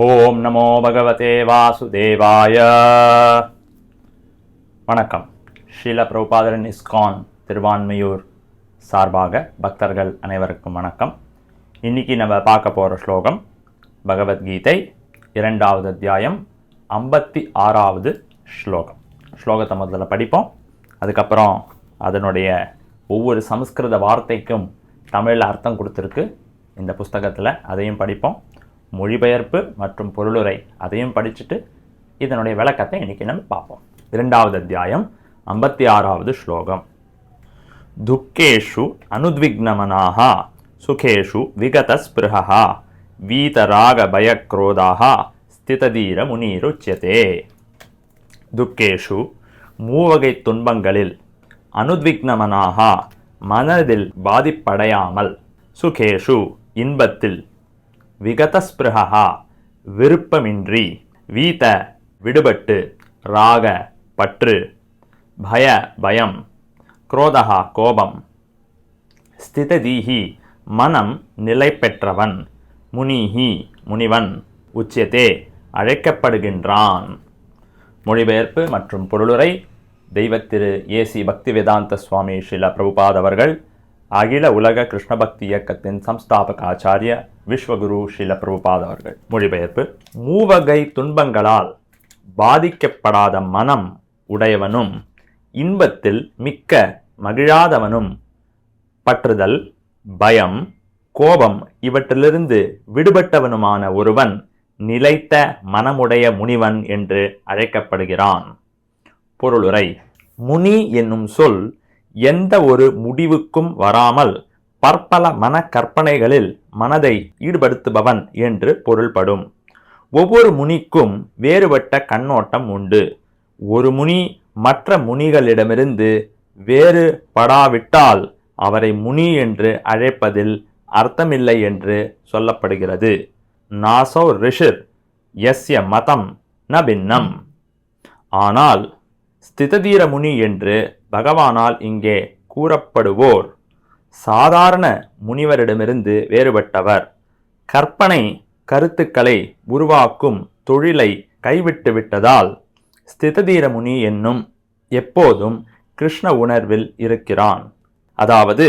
ஓம் நமோ பகவதே வாசுதேவாய. வணக்கம். ஸ்ரீல பிரபுபாதரின் இஸ்கான் திருவான்மையூர் சார்பாக பக்தர்கள் அனைவருக்கும் வணக்கம். இன்னைக்கு நம்ம பார்க்க போகிற ஸ்லோகம் பகவத்கீதை 2வது அத்தியாயம் 56வது ஸ்லோகம். ஸ்லோகத்தை முதல்ல படிப்போம். அதுக்கப்புறம் அதனுடைய ஒவ்வொரு சமஸ்கிருத வார்த்தைக்கும் தமிழில் அர்த்தம் கொடுத்துருக்கு இந்த புஸ்தகத்தில், அதையும் படிப்போம். மொழிபெயர்ப்பு மற்றும் பொருளுரை அதையும் படிச்சுட்டு இதனுடைய விளக்கத்தை இன்னைக்கு நம்ம பார்ப்போம். 2வது அத்தியாயம் 56வது ஸ்லோகம். துக்கேஷு அனுத்விக்னமனாஹ சுகேஷு விகதஸ்பிருஹ வீதராக பயக்ரோதாஹ ஸ்திததீர முனிருச்யதே. துக்கேஷு மூவகை துன்பங்களில், அனுத்விக்னமனாஹ மனதில் பாதிப்படையாமல், சுகேஷு இன்பத்தில், விகதஸ்பிருஹா விருப்பமின்றி, வீத விடுபட்டு, ராக பற்று, பய பயம், குரோதஹா கோபம், ஸ்திததீஹி மனம் நிலை பெற்றவன், முனிஹி முனிவன், உச்சியதே அழைக்கப்படுகின்றான். மொழிபெயர்ப்பு மற்றும் பொருளுரை தெய்வத்திரு ஏசி பக்திவேதாந்த சுவாமி ஸ்ரீல பிரபுபாத் அவர்கள், அகில உலக கிருஷ்ண பக்தி இயக்கத்தின் சம்ஸ்தாபக ஆச்சாரிய விஸ்வகுரு ஸ்ரீல பிரபுபாத் அவர்கள். மொழிபெயர்ப்பு. மூவகை துன்பங்களால் பாதிக்கப்படாத மனம் உடையவனும், இன்பத்தில் மிக்க மகிழாதவனும், பற்றுதல், பயம், கோபம் இவற்றிலிருந்து விடுபட்டவனுமான ஒருவன் நிலைத்த மனமுடைய முனிவன் என்று அழைக்கப்படுகிறான். பொருளுரை. முனி என்னும் சொல் எந்த ஒரு முடிவுக்கும் வராமல் பற்பல மன கற்பனைகளில் மனதை ஈடுபடுத்துபவன் என்று பொருள்படும். ஒவ்வொரு முனிக்கும் வேறுபட்ட கண்ணோட்டம் உண்டு. ஒரு முனி மற்ற முனிகளிடமிருந்து வேறுபடாவிட்டால் அவரை முனி என்று அழைப்பதில் அர்த்தமில்லை என்று சொல்லப்படுகிறது. நாசோ ரிஷிர் யஸ்ய மதம் ந பின்னம். ஆனால் ஸ்திததீர முனி என்று பகவானால் இங்கே கூறப்படுவோர் சாதாரண முனிவரிடமிருந்து வேறுபட்டவர். கற்பனை கருத்துக்களை உருவாக்கும் தொழிலை கைவிட்டு விட்டதால் ஸ்திததீர முனி என்னும் எப்போதும் கிருஷ்ண உணர்வில் இருக்கிறான். அதாவது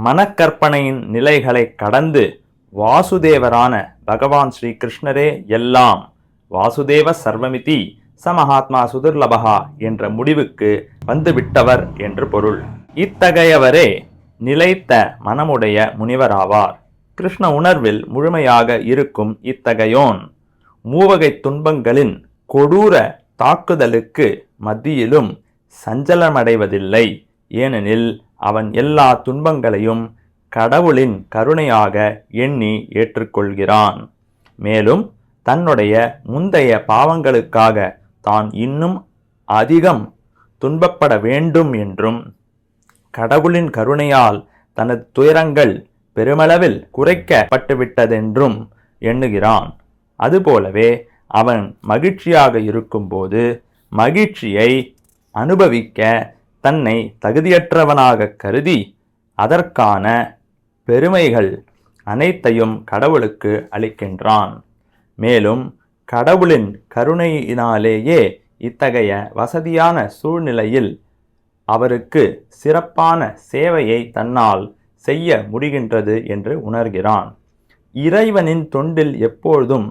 மனக்கற்பனையின் நிலைகளை கடந்து வாசுதேவரான பகவான் ஸ்ரீ கிருஷ்ணரே எல்லாம், வாசுதேவ சர்வமிதி சமஹாத்மா சுதுர்லபகா என்ற முடிவுக்கு வந்துவிட்டவர் என்று பொருள். இத்தகையவரே நிலைத்த மனமுடைய முனிவராவார். கிருஷ்ண உணர்வில் முழுமையாக இருக்கும் இத்தகையோன் மூவகை துன்பங்களின் கொடூர தாக்குதலுக்கு மத்தியிலும் சஞ்சலமடைவதில்லை. ஏனெனில் அவன் எல்லா துன்பங்களையும் கடவுளின் கருணையாக எண்ணி ஏற்றுக்கொள்கிறான். மேலும் தன்னுடைய முந்தைய பாவங்களுக்காக தான் இன்னும் அதிகம் துன்பப்பட வேண்டும் என்றும், கடவுளின் கருணையால் தனது துயரங்கள் பெருமளவில் குறைக்கப்பட்டுவிட்டதென்றும் எண்ணுகிறான். அதுபோலவே அவன் மகிழ்ச்சியாக இருக்கும்போது மகிழ்ச்சியை அனுபவிக்க தன்னை தகுதியற்றவனாக கருதி அதற்கான பெருமைகள் அனைத்தையும் கடவுளுக்கு அளிக்கின்றான். மேலும் கடவுளின் கருணையினாலேயே இத்தகைய வசதியான சூழ்நிலையில் அவருக்கு சிறப்பான சேவையை தன்னால் செய்ய முடிகின்றது என்று உணர்கிறான். இறைவனின் தொண்டில் எப்பொழுதும்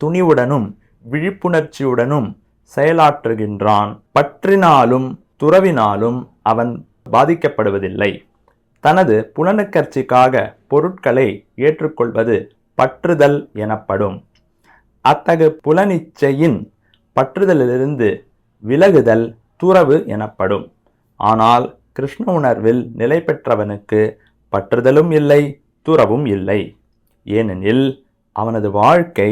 துணிவுடனும் விழிப்புணர்ச்சியுடனும் செயலாற்றுகின்றான். பற்றினாலும் துறவினாலும் அவன் பாதிக்கப்படுவதில்லை. தனது புலனுக்கர்ச்சிக்காக பொருட்களை ஏற்றுக்கொள்வது பற்றுதல் எனப்படும். அத்தகு புலனிச்சையின் பற்றுதலிலிருந்து விலகுதல் துறவு எனப்படும். ஆனால் கிருஷ்ண உணர்வில் நிலை பெற்றவனுக்கு பற்றுதலும் இல்லை, துறவும் இல்லை. ஏனெனில் அவனது வாழ்க்கை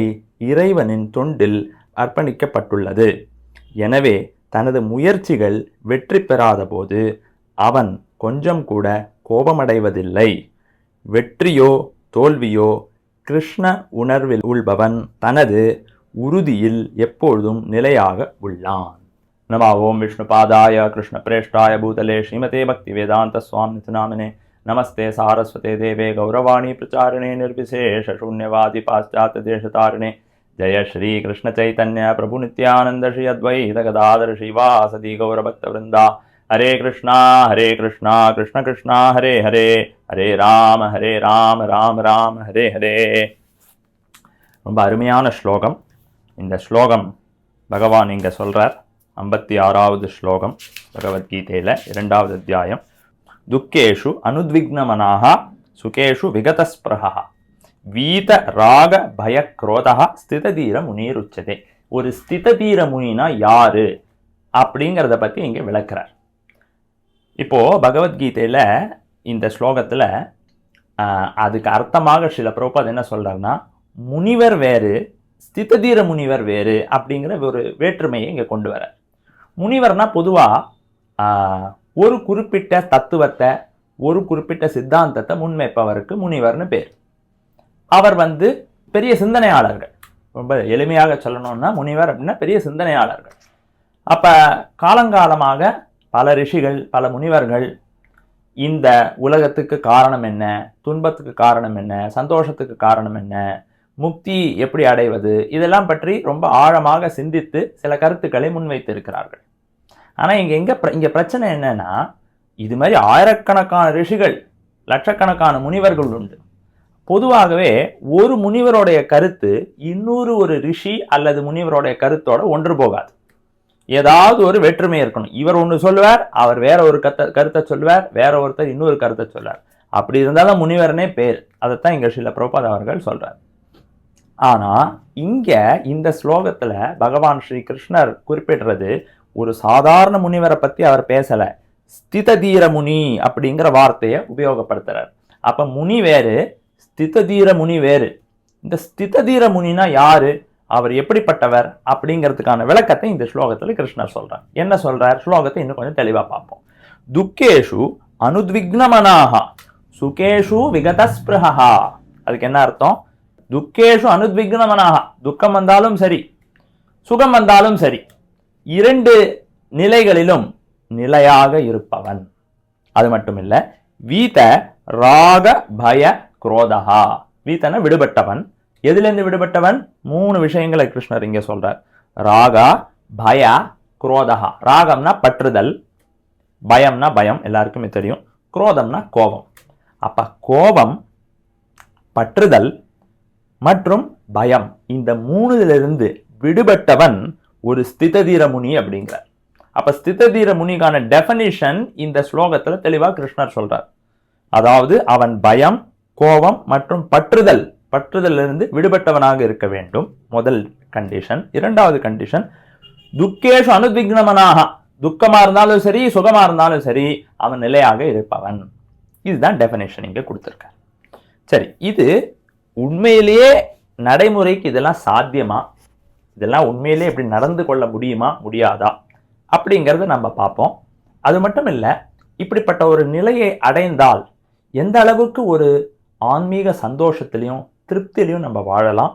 இறைவனின் தொண்டில் அர்ப்பணிக்கப்பட்டுள்ளது. எனவே தனது முயற்சிகள் வெற்றி பெறாத போது அவன் கொஞ்சம் கூட கோபமடைவதில்லை. வெற்றியோ தோல்வியோ கிருஷ்ண உணர்வில் உள்பவன் தனது உறுதியில் எப்பொழுதும் நிலையாக உள்ளான். நம ஓம் விஷ்ணுபாதாய கிருஷ்ண பிரேஷ்டாய பூதலே ஸ்ரீமதே பக்தி வேதாந்த சுவாமி நாமினே नमस्ते सारस्वते देवे गौरवाणी प्रचारिणे निर्विशेष शून्यवादी पाश्चात्य देशतारिणे ஜெய ஸ்ரீ கிருஷ்ண சைத்தன்ய பிரபு நித்யானந்த ஸ்ரீ அத்வைத கதாதர ஸ்ரீவாசதி கௌரபக்த விருந்தா. ஹரே கிருஷ்ணா கிருஷ்ண கிருஷ்ணா ஹரே ஹரே, ஹரே ராம ராம ராம ஹரே ஹரே. ரொம்ப அருமையான ஸ்லோகம். இந்த ஸ்லோகம் பகவான் இங்க சொல்றார். 56வது ஸ்லோகம் பகவத்கீதையில 2வது அத்தியாயம். துக்கேஷு அனுத்விக்னமனாக சுகேஷு விகதஸ்பிரஹா வீத ராக பய குரோதா ஸ்திததீர முனிருச்சதே. ஒரு ஸ்திததீர முனினா யாரு அப்படிங்கிறத பத்தி இங்க விளக்குறார். இப்போ பகவத்கீதையில இந்த ஸ்லோகத்துல அதுக்கு அர்த்தமாக ஸ்ரீல பிரபுபாத் என்ன சொல்றாருன்னா, முனிவர் வேறு ஸ்திததீர முனிவர் வேறு அப்படிங்கிற ஒரு வேற்றுமையை இங்க கொண்டு வர. முனிவர்னா பொதுவா ஒரு குறிப்பிட்ட தத்துவத்தை ஒரு குறிப்பிட்ட சித்தாந்தத்தை முன்வைப்பவருக்கு முனிவர்னு பேர். அவர் பெரிய சிந்தனையாளர்கள். ரொம்ப எளிமையாக சொல்லணும்னா முனிவர் அப்படின்னா பெரிய சிந்தனையாளர்கள். அப்ப காலங்காலமாக பல ரிஷிகள் பல முனிவர்கள் இந்த உலகத்துக்கு காரணம் என்ன, துன்பத்துக்கு காரணம் என்ன, சந்தோஷத்துக்கு காரணம் என்ன, முக்தி எப்படி அடைவது, இதெல்லாம் பற்றி ரொம்ப ஆழமாக சிந்தித்து சில கருத்துக்களை முன்வைத்து இருக்கிறார்கள். ஆனா இங்க பிரச்சனை என்னன்னா, இது மாதிரி ஆயிரக்கணக்கான ரிஷிகள் லட்சக்கணக்கான முனிவர்கள் உண்டு. பொதுவாகவே ஒரு முனிவருடைய கருத்து ஒரு ரிஷி அல்லது முனிவருடைய கருத்தோட ஒன்று போகாது. ஏதாவது ஒரு வேற்றுமை இருக்கணும். இவர் ஒன்று சொல்லுவார், அவர் வேற ஒரு கருத்தை சொல்லுவார், வேற ஒருத்தர் இன்னொரு கருத்தை சொல்வார். அப்படி இருந்தாலும் முனிவரனே பேர். அதைத்தான் இங்க ஸ்ரீல பிரபுபாத் அவர்கள் சொல்றார். ஆனா இங்க இந்த ஸ்லோகத்துல பகவான் ஸ்ரீ கிருஷ்ணர் குறிப்பிடுறது ஒரு சாதாரண முனிவரை பத்தி அவர் பேசல, ஸ்திததீர முனி அப்படிங்கிற வார்த்தையை உபயோகப்படுத்துறார். அப்ப முனி வேறு, ஸ்திததீர முனி வேறு. இந்த ஸ்திததீர முனினா யாரு, அவர் எப்படிப்பட்டவர் அப்படிங்கிறதுக்கான விளக்கத்தை இந்த ஸ்லோகத்துல கிருஷ்ணர் சொல்றார். என்ன சொல்றார், ஸ்லோகத்தை இன்னும் கொஞ்சம் தெளிவா பார்ப்போம். துக்கேஷு அனுத்விக்னமனாஹா சுகேஷு விகதஸ்பிருஹா. அதுக்கு என்ன அர்த்தம்? துக்கேஷு அனுத்விக்னமனாஹா, துக்கம் வந்தாலும் சரி சுகம் வந்தாலும் சரி, இரண்டு நிலைகளிலும் நிலையாக இருப்பவன். அது மட்டும் இல்ல, வீத ராக பய குரோதஹா. வீதன விடுபட்டவன். எதிலிருந்து விடுபட்டவன்? 3 விஷயங்களை கிருஷ்ணர் இங்க சொல்றார். ராகா பய குரோதஹா. ராகம்னா பற்றுதல், பயம்னா பயம், எல்லாருக்குமே தெரியும். குரோதம்னா கோபம். அப்ப கோபம், பற்றுதல் மற்றும் பயம், இந்த 3லிருந்து விடுபட்டவன் ஒரு ஸ்திததீர முனி அப்படிங்கிறார். அப்ப ஸ்திததீர முனிக்கான டெஃபினிஷன் இந்த ஸ்லோகத்துல தெளிவா கிருஷ்ணர் சொல்றார். அதாவது அவன் பயம், கோபம் மற்றும் பற்றுதலிருந்து விடுபட்டவனாக இருக்க வேண்டும். முதல் கண்டிஷன். 2வது கண்டிஷன், துக்கேஷு அனுத்விக்னமனாக, துக்கமா இருந்தாலும் சரி சுகமா இருந்தாலும் சரி அவன் நிலையாக இருப்பவன். இதுதான் டெஃபினேஷன் இங்க கொடுத்திருக்கார். சரி, இது உண்மையிலேயே நடைமுறைக்கு இதெல்லாம் சாத்தியமா, இதெல்லாம் உண்மையிலேயே இப்படி நடந்து கொள்ள முடியுமா முடியாதா அப்படிங்கிறத நம்ம பார்ப்போம். அது மட்டும் இல்லை, இப்படிப்பட்ட ஒரு நிலையை அடைந்தால் எந்த அளவுக்கு ஒரு ஆன்மீக சந்தோஷத்திலையும் திருப்திலையும் நம்ம வாழலாம்.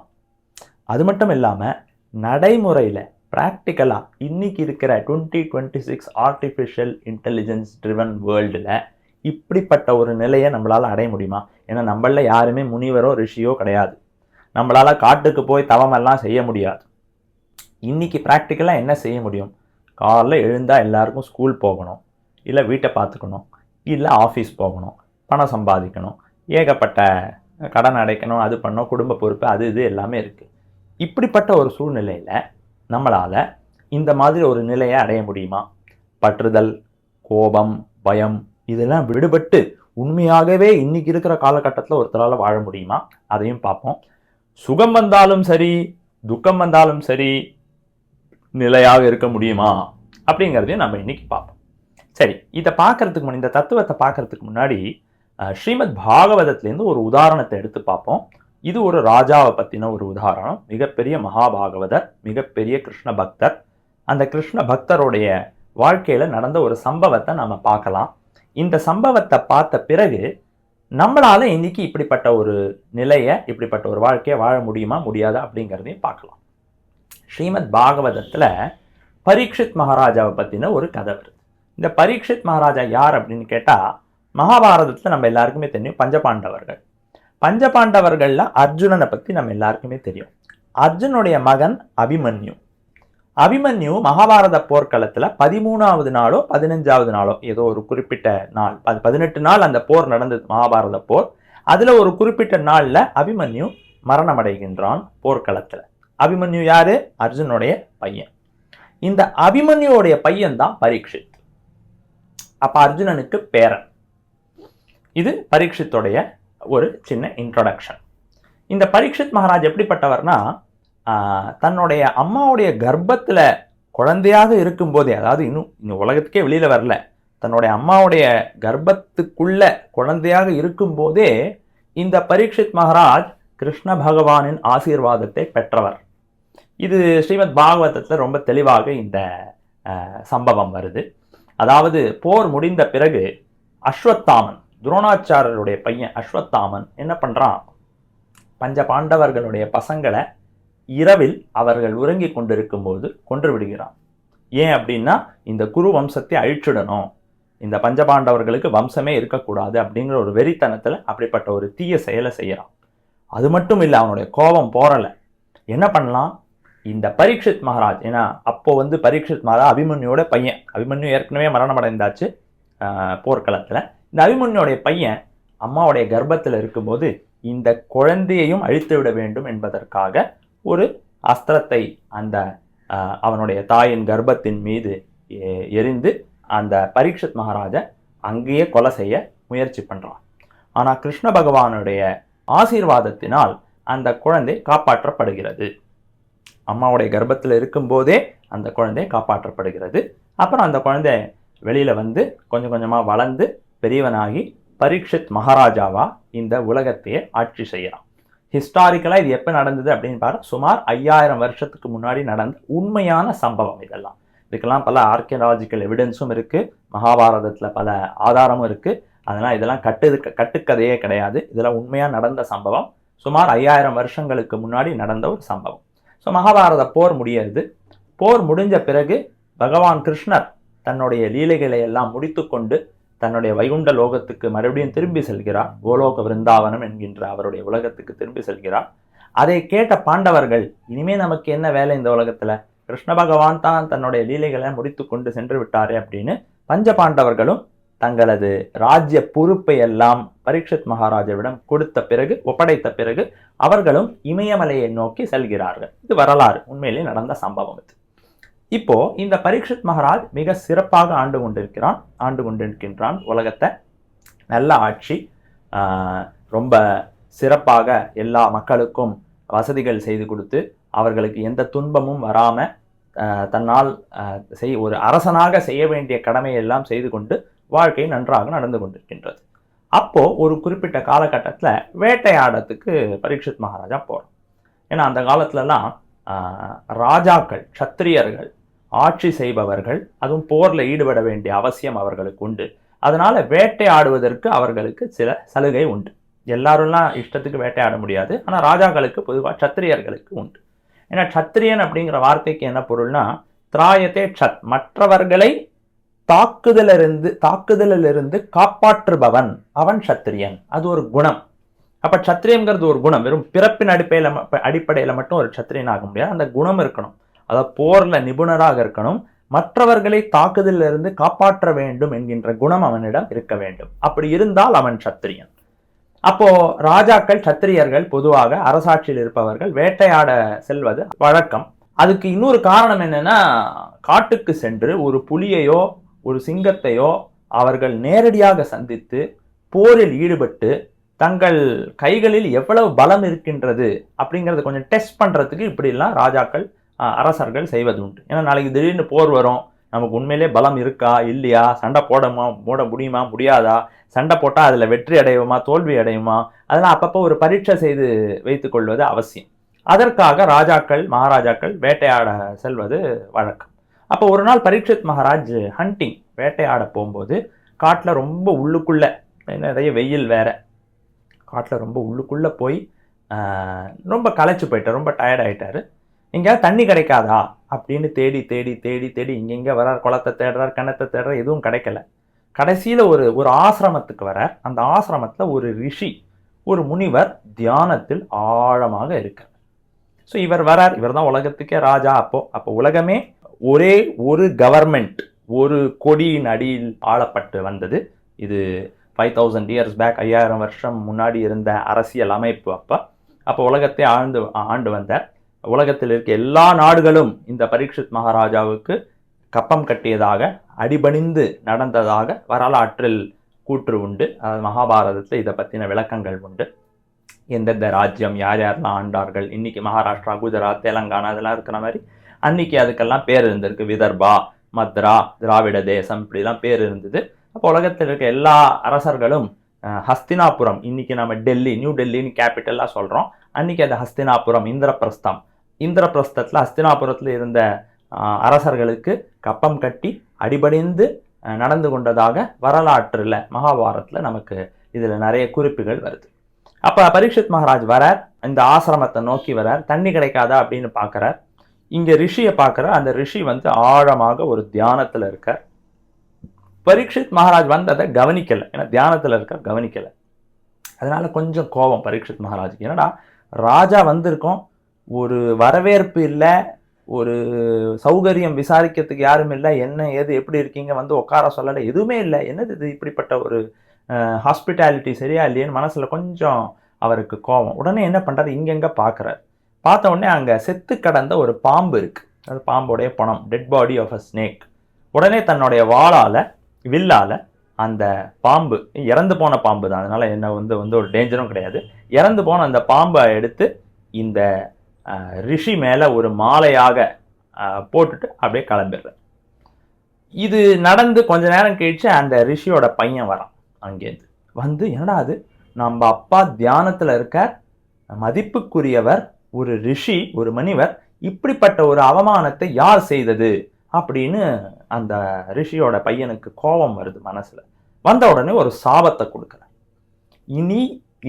அது மட்டும் இல்லாமல் நடைமுறையில் ப்ராக்டிக்கலாக இன்னைக்கு இருக்கிற 2026 ஆர்டிஃபிஷியல் இன்டெலிஜென்ஸ் ட்ரிவன் வேர்ல்டில் இப்படிப்பட்ட ஒரு நிலையை நம்மளால் அடைய முடியுமா? ஏன்னா நம்மள யாருமே முனிவரோ ரிஷியோ கிடையாது. நம்மளால் காட்டுக்கு போய் தவமெல்லாம் செய்ய முடியாது. இன்னைக்கு ப்ராக்டிக்கலாக என்ன செய்ய முடியும்? காலைல எழுந்தால் எல்லாருக்கும் ஸ்கூல் போகணும், இல்லை வீட்டை பார்த்துக்கணும், இல்லை ஆஃபீஸ் போகணும், பணம் சம்பாதிக்கணும், ஏகப்பட்ட கடன் அடைக்கணும், அது பண்ணணும், குடும்ப பொறுப்பு, அது இது எல்லாமே இருக்குது. இப்படிப்பட்ட ஒரு சூழ்நிலையில் நம்மளால் இந்த மாதிரி ஒரு நிலையை அடைய முடியுமா? பற்றுதல், கோபம், பயம் இதெல்லாம் விடுபட்டு உண்மையாகவே இன்னைக்கு இருக்கிற காலகட்டத்தில் ஒருத்தரால் வாழ முடியுமா? அதையும் பார்ப்போம். சுகம் வந்தாலும் சரி துக்கம் வந்தாலும் சரி நிலையாக இருக்க முடியுமா அப்படிங்கிறதையும் நம்ம இன்னைக்கு பார்ப்போம். சரி, இதை பார்க்கறதுக்கு முன்னாடி, இந்த தத்துவத்தை பார்க்கறதுக்கு முன்னாடி ஸ்ரீமத் பாகவதத்திலேருந்து ஒரு உதாரணத்தை எடுத்து பார்ப்போம். இது ஒரு ராஜாவை பற்றின ஒரு உதாரணம். மிகப்பெரிய மகாபாகவதர், மிகப்பெரிய கிருஷ்ண பக்தர். அந்த கிருஷ்ண பக்தருடைய வாழ்க்கையில் நடந்த ஒரு சம்பவத்தை நம்ம பார்க்கலாம். இந்த சம்பவத்தை பார்த்த பிறகு நம்மளால இன்னைக்கு இப்படிப்பட்ட ஒரு நிலையை, இப்படிப்பட்ட ஒரு வாழ்க்கையை வாழ முடியுமா முடியாதா அப்படிங்கிறதையும் பார்க்கலாம். ஸ்ரீமத் பாகவதத்தில் பரீட்சித் மகாராஜாவை பற்றின ஒரு கதை வருது. இந்த பரீட்சித் மகாராஜா யார் அப்படின்னு கேட்டால், மகாபாரதத்தில் நம்ம எல்லாருக்குமே தெரியும் பஞ்சபாண்டவர்கள். பஞ்சபாண்டவர்களில் அர்ஜுனனை பற்றி நம்ம எல்லாருக்குமே தெரியும். அர்ஜுனுடைய மகன் அபிமன்யு. அபிமன்யு மகாபாரத போர்க்களத்துல 13வது நாளோ 15வது நாளோ ஏதோ ஒரு குறிப்பிட்ட நாள், 18 நாள் அந்த போர் நடந்தது, மகாபாரத போர். அதுல ஒரு குறிப்பிட்ட நாள்ல அபிமன்யு மரணம் அடைகின்றான் போர்க்களத்துல. அபிமன்யு யாரு? அர்ஜுனுடைய பையன். இந்த அபிமன்யுடைய பையன் தான் பரீட்சித். அப்ப அர்ஜுனனுக்கு பேரன். இது பரீட்சித்துடைய ஒரு சின்ன இன்ட்ரோடக்ஷன். இந்த பரீட்சித் மகாராஜ் எப்படிப்பட்டவர்னா, தன்னுடைய அம்மாவுடைய கர்ப்பத்துல குழந்தையாக இருக்கும்போதே, அதாவது இன்னும் உலகத்துக்கே வெளியில வரல, தன்னுடைய அம்மாவுடைய கர்ப்பத்துக்குள்ள குழந்தையாக இருக்கும்போதே இந்த பரீட்சித் மகாராஜ் கிருஷ்ண பகவானின் ஆசீர்வாதத்தை பெற்றவர். இது ஸ்ரீமத் பாகவதத்தில் ரொம்ப தெளிவாக இந்த சம்பவம் வருது. அதாவது போர் முடிந்த பிறகு அஸ்வத்தாமன், துரோணாச்சாரியருடைய பையன் அஸ்வத்தாமன் என்ன பண்றான், பஞ்ச பாண்டவர்களுடைய பசங்களை இரவில் அவர்கள் உறங்கி கொண்டிருக்கும் போது கொன்று விடுகிறான். ஏன் அப்படின்னா, இந்த குரு வம்சத்தை அழிச்சிடணும், இந்த பஞ்சபாண்டவர்களுக்கு வம்சமே இருக்கக்கூடாது அப்படிங்கிற ஒரு வெறித்தனத்தில் அப்படிப்பட்ட ஒரு தீய செயலை செய்யறான். அது மட்டும் இல்லை, அவனுடைய கோபம் போறல. என்ன பண்ணலாம், இந்த பரீட்சித் மகாராஜ், ஏன்னா அப்போ பரீட்சித் மகாராஜ் அபிமன்யோட பையன். அபிமன்யு ஏற்கனவே மரணம் அடைந்தாச்சு போர்க்களத்தில். இந்த அபிமன்யோடைய பையன் அம்மாவுடைய கர்ப்பத்தில் இருக்கும்போது இந்த குழந்தையையும் அழித்து விட வேண்டும் என்பதற்காக ஒரு அஸ்திரத்தை அந்த அவனுடைய தாயின் கர்ப்பத்தின் மீது எரிந்து அந்த பரீட்சித் மகாராஜை அங்கேயே கொலை செய்ய முயற்சி பண்றான். ஆனா கிருஷ்ண பகவானுடைய ஆசீர்வாதத்தினால் அந்த குழந்தை காப்பாற்றப்படுகிறது. அம்மாவுடைய கர்ப்பத்தில் இருக்கும்போதே அந்த குழந்தை காப்பாற்றப்படுகிறது. அப்புறம் அந்த குழந்தை வெளியில கொஞ்சம் கொஞ்சமா வளர்ந்து பெரியவனாகி பரீட்சித் மகாராஜாவா இந்த உலகத்தையே ஆட்சி செய்யறான். ஹிஸ்டாரிக்கலா இது எப்ப நடந்தது அப்படின்னு பாரு, சுமார் 5000 வருஷத்துக்கு முன்னாடி நடந்த உண்மையான சம்பவம் இதெல்லாம். இதுக்கெல்லாம் பல ஆர்கியாலஜிக்கல் எவிடன்ஸும் இருக்கு, மகாபாரதத்துல பல ஆதாரமும் இருக்கு. அதனால இதெல்லாம் கட்டுக்கதையே கிடையாது, இதெல்லாம் உண்மையா நடந்த சம்பவம். சுமார் 5000 வருஷங்களுக்கு முன்னாடி நடந்த ஒரு சம்பவம். ஸோ மகாபாரத போர் முடியாது. போர் முடிஞ்ச பிறகு பகவான் கிருஷ்ணர் தன்னுடைய லீலைகளை எல்லாம் முடித்து கொண்டு தன்னுடைய வைகுண்ட லோகத்துக்கு மறுபடியும் திரும்பி செல்கிறார். கோலோக விருந்தாவனம் என்கின்ற அவருடைய உலகத்துக்கு திரும்பி செல்கிறார். அதை கேட்ட பாண்டவர்கள், இனிமே நமக்கு என்ன வேலை இந்த உலகத்துல, கிருஷ்ண பகவான் தான் தன்னுடைய லீலைகளை முடித்து கொண்டு சென்று விட்டாரே அப்படின்னு பஞ்ச பாண்டவர்களும் தங்களது ராஜ்ய பொறுப்பை எல்லாம் பரீட்சித் மகாராஜாவிடம் ஒப்படைத்த பிறகு அவர்களும் இமயமலையை நோக்கி செல்கிறார்கள். இது வரலாறு, உண்மையிலே நடந்த சம்பவம் இது. இப்போ இந்த பரீட்சித் மகாராஜ் மிக சிறப்பாக ஆண்டு கொண்டிருக்கின்றான் உலகத்தை. நல்ல ஆட்சி, ரொம்ப சிறப்பாக எல்லா மக்களுக்கும் வசதிகள் செய்து கொடுத்து அவர்களுக்கு எந்த துன்பமும் வராம தன்னால் ஒரு அரசனாக செய்ய வேண்டிய கடமையெல்லாம் செய்து கொண்டு வாழ்க்கை நன்றாக நடந்து கொண்டிருக்கின்றது. அப்போ ஒரு குறிப்பிட்ட காலகட்டத்தில் வேட்டையாடத்துக்கு பரீட்சித் மகாராஜா போறோம். ஏன்னா அந்த காலத்துலலாம் ராஜாக்கள், சத்திரியர்கள், ஆட்சி செய்பவர்கள், அதுவும் போர்ல ஈடுபட வேண்டிய அவசியம் அவர்களுக்கு உண்டு. அதனால வேட்டையாடுவதற்கு அவர்களுக்கு சில சலுகை உண்டு. எல்லாரும்லாம் இஷ்டத்துக்கு வேட்டையாட முடியாது, ஆனா ராஜாக்களுக்கு பொதுவாக சத்திரியர்களுக்கு உண்டு. ஏன்னா சத்திரியன் அப்படிங்கிற வார்த்தைக்கு என்ன பொருள்னா, திராயத்தே சத், மற்றவர்களை தாக்குதலிலிருந்து காப்பாற்றுபவன் அவன் சத்திரியன். அது ஒரு குணம். அப்ப சத்திரியங்கிறது ஒரு குணம். வெறும் பிறப்பின் அடிப்படையில மட்டும் ஒரு சத்திரியன் ஆக முடியாது, அந்த குணம் இருக்கணும். அதாவது போர்ல நிபுணராக இருக்கணும், மற்றவர்களை தாக்குதலிலிருந்து காப்பாற்ற வேண்டும் என்கின்ற குணம் அவனிடம் இருக்க வேண்டும். அப்படி இருந்தால் அவன் சத்திரியன். அப்போ ராஜாக்கள், சத்திரியர்கள், பொதுவாக அரசாட்சியில் இருப்பவர்கள் வேட்டையாட செல்வது வழக்கம். அதுக்கு இன்னொரு காரணம் என்னன்னா, காட்டுக்கு சென்று ஒரு புலியையோ ஒரு சிங்கத்தையோ அவர்கள் நேரடியாக சந்தித்து போரில் ஈடுபட்டு தங்கள் கைகளில் எவ்வளவு பலம் இருக்கின்றது அப்படிங்கறத கொஞ்சம் டெஸ்ட் பண்றதுக்கு இப்படிலாம் ராஜாக்கள், அரசர்கள் செய்வது உண்டு. ஏன்னா நாளைக்கு திடீர்னு போர் வரும், நமக்கு உண்மையிலே பலம் இருக்கா இல்லையா, சண்டை போட முடியுமா முடியாதா, சண்டை போட்டா அதுல வெற்றி அடையுமா தோல்வி அடையுமா, அதெல்லாம் அப்பப்போ ஒரு பரீட்சை செய்து வைத்துக் கொள்வது அவசியம். அதற்காக ராஜாக்கள், மகாராஜாக்கள் வேட்டையாட செல்வது வழக்கம். அப்போ ஒரு நாள் பரீட்சித் மகாராஜ் ஹண்டிங், வேட்டையாட போகும்போது காட்டுல ரொம்ப உள்ளுக்குள்ள, நிறைய வெயில் வேற, காட்டுல ரொம்ப உள்ளுக்குள்ள போய் ரொம்ப களைச்சு போயிட்டார், ரொம்ப டயர்ட் ஆயிட்டாரு. எங்கேயாவது தண்ணி கிடைக்காதா அப்படின்னு தேடி தேடி தேடி தேடி இங்க வர்றார், குளத்தை தேடுறார், கிணத்தை தேடுறார், எதுவும் கிடைக்கல. கடைசியில ஒரு ஆசிரமத்துக்கு வரார். அந்த ஆசிரமத்துல ஒரு ரிஷி, ஒரு முனிவர் தியானத்தில் ஆழமாக இருக்கார். ஸோ இவர் வரார், இவர் தான் உலகத்துக்கே ராஜா. அப்போ உலகமே ஒரே ஒரு கவர்மெண்ட், ஒரு கொடியின் அடியில் ஆளப்பட்டு வந்தது. இது 5000 இயர்ஸ் பேக், 5000 வருஷம் முன்னாடி இருந்த அரசியல் அமைப்பு. அப்போ உலகத்தை ஆண்டு வந்தார். உலகத்தில் இருக்க எல்லா நாடுகளும் இந்த பரீட்சித் மகாராஜாவுக்கு கப்பம் கட்டியதாக, அடிபணிந்து நடந்ததாக வரலாற்றில் கூற்று உண்டு. அதாவது மகாபாரதத்தில் இதை பற்றின விளக்கங்கள் உண்டு. எந்தெந்த ராஜ்யம் யார் யாரெல்லாம் ஆண்டார்கள், இன்னைக்கு மகாராஷ்டிரா, குஜராத், தெலங்கானா இதெல்லாம் இருக்கிற மாதிரி அன்னைக்கு அதுக்கெல்லாம் பேர் இருந்திருக்கு. விதர்பா, மத்ரா, திராவிட தேசம், இப்படிலாம் பேர் இருந்தது. அப்போ உலகத்தில் இருக்க எல்லா அரசர்களும் ஹஸ்தினாபுரம், இன்னைக்கு நம்ம டெல்லி, நியூ டெல்லின்னு கேபிட்டலாக சொல்கிறோம், அன்னைக்கு அது ஹஸ்தினாபுரம், இந்திரபிரஸ்தத்தில் ஹஸ்தினாபுரத்தில் இருந்த அரசர்களுக்கு கப்பம் கட்டி அடிபணிந்து நடந்து கொண்டதாக வரலாற்றில் மகாபாரத்தில் நமக்கு இதில் நிறைய குறிப்புகள் வருது. அப்போ பரீட்சித் மகாராஜ் வரார், இந்த ஆசிரமத்தை நோக்கி வரார். தண்ணி கிடைக்காதா அப்படின்னு பார்க்குறார். இங்கே ரிஷியை பார்க்குறார். அந்த ரிஷி ஆழமாக ஒரு தியானத்தில் இருக்கார். பரீட்சித் மகாராஜ் வந்ததை கவனிக்கலை, ஏன்னா தியானத்தில் இருக்கார், கவனிக்கலை. அதனால கொஞ்சம் கோபம் பரீட்சித் மகாராஜுக்கு. என்னடா ராஜா வந்திருக்கோம், ஒரு வரவேற்பு இல்லை, ஒரு சௌகரியம் விசாரிக்கிறதுக்கு யாரும் இல்லை, என்ன ஏது எப்படி இருக்கீங்க, உட்கார சொல்லலை, எதுவுமே இல்லை, என்னது இது, இப்படிப்பட்ட ஒரு ஹாஸ்பிட்டாலிட்டி சரியா இல்லையேன்னு மனசில் கொஞ்சம் அவருக்கு கோபம். உடனே என்ன பண்ணுறாரு, இங்கெங்கே பார்க்குறாரு. பார்த்த உடனே அங்கே செத்து கடந்த ஒரு பாம்பு இருக்குது. அது பாம்போடைய பணம், dead body of a snake. உடனே தன்னுடைய வாளால், வில்லால் அந்த பாம்பு, இறந்து போன பாம்பு தான், அதனால் என்ன ஒரு டேஞ்சரும் கிடையாது, இறந்து போன அந்த பாம்பை எடுத்து இந்த ரிஷி மேலே ஒரு மாலையாக போட்டுட்டு அப்படியே கிளம்பிடுற. இது நடந்து கொஞ்ச நேரம் கழிச்சு அந்த ரிஷியோட பையன் வரான். அங்கேருந்து என்னடா அது, நம்ம அப்பா தியானத்தில் இருக்கார், மதிப்புக்குரியவர், ஒரு ரிஷி, ஒரு மனிதர், இப்படிப்பட்ட ஒரு அவமானத்தை யார் செய்தது அப்படின்னு அந்த ரிஷியோட பையனுக்கு கோபம் வருது மனசுல. வந்த உடனே ஒரு சாபத்தை கொடுக்குறார்.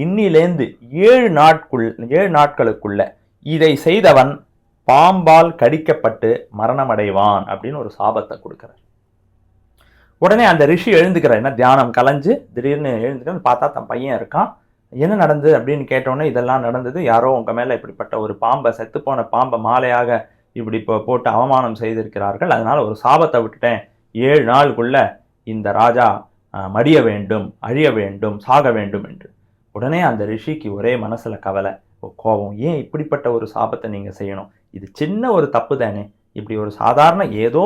இன்னிலேந்து 7 நாட்களுக்குள்ள இதை செய்தவன் பாம்பால் கடிக்கப்பட்டு மரணமடைவான் அப்படின்னு ஒரு சாபத்தை கொடுக்குறார். உடனே அந்த ரிஷி எழுந்துக்கிறார். என்ன தியானம் கலைஞ்சு திடீர்னு எழுந்துக்கிறான்னு பார்த்தா தன் பையன் இருக்கான். என்ன நடந்தது அப்படின்னு கேட்டோன்னே, இதெல்லாம் நடந்தது, யாரோ உங்கள் மேலே இப்படிப்பட்ட ஒரு பாம்பை, செத்துப்போன பாம்பை மாலையாக இப்படி போட்டு அவமானம் செய்திருக்கிறார்கள், அதனால ஒரு சாபத்தை விட்டுட்டேன், 7 நாளுக்குள்ள இந்த ராஜா மடிய வேண்டும், அழிய வேண்டும், சாக வேண்டும் என்று. உடனே அந்த ரிஷிக்கு ஒரே மனசுல கவலை, கோபம். ஏன் இப்படிப்பட்ட ஒரு சாபத்தை நீங்கள் செய்யணும், இது சின்ன ஒரு தப்பு தானே, இப்படி ஒரு சாதாரண ஏதோ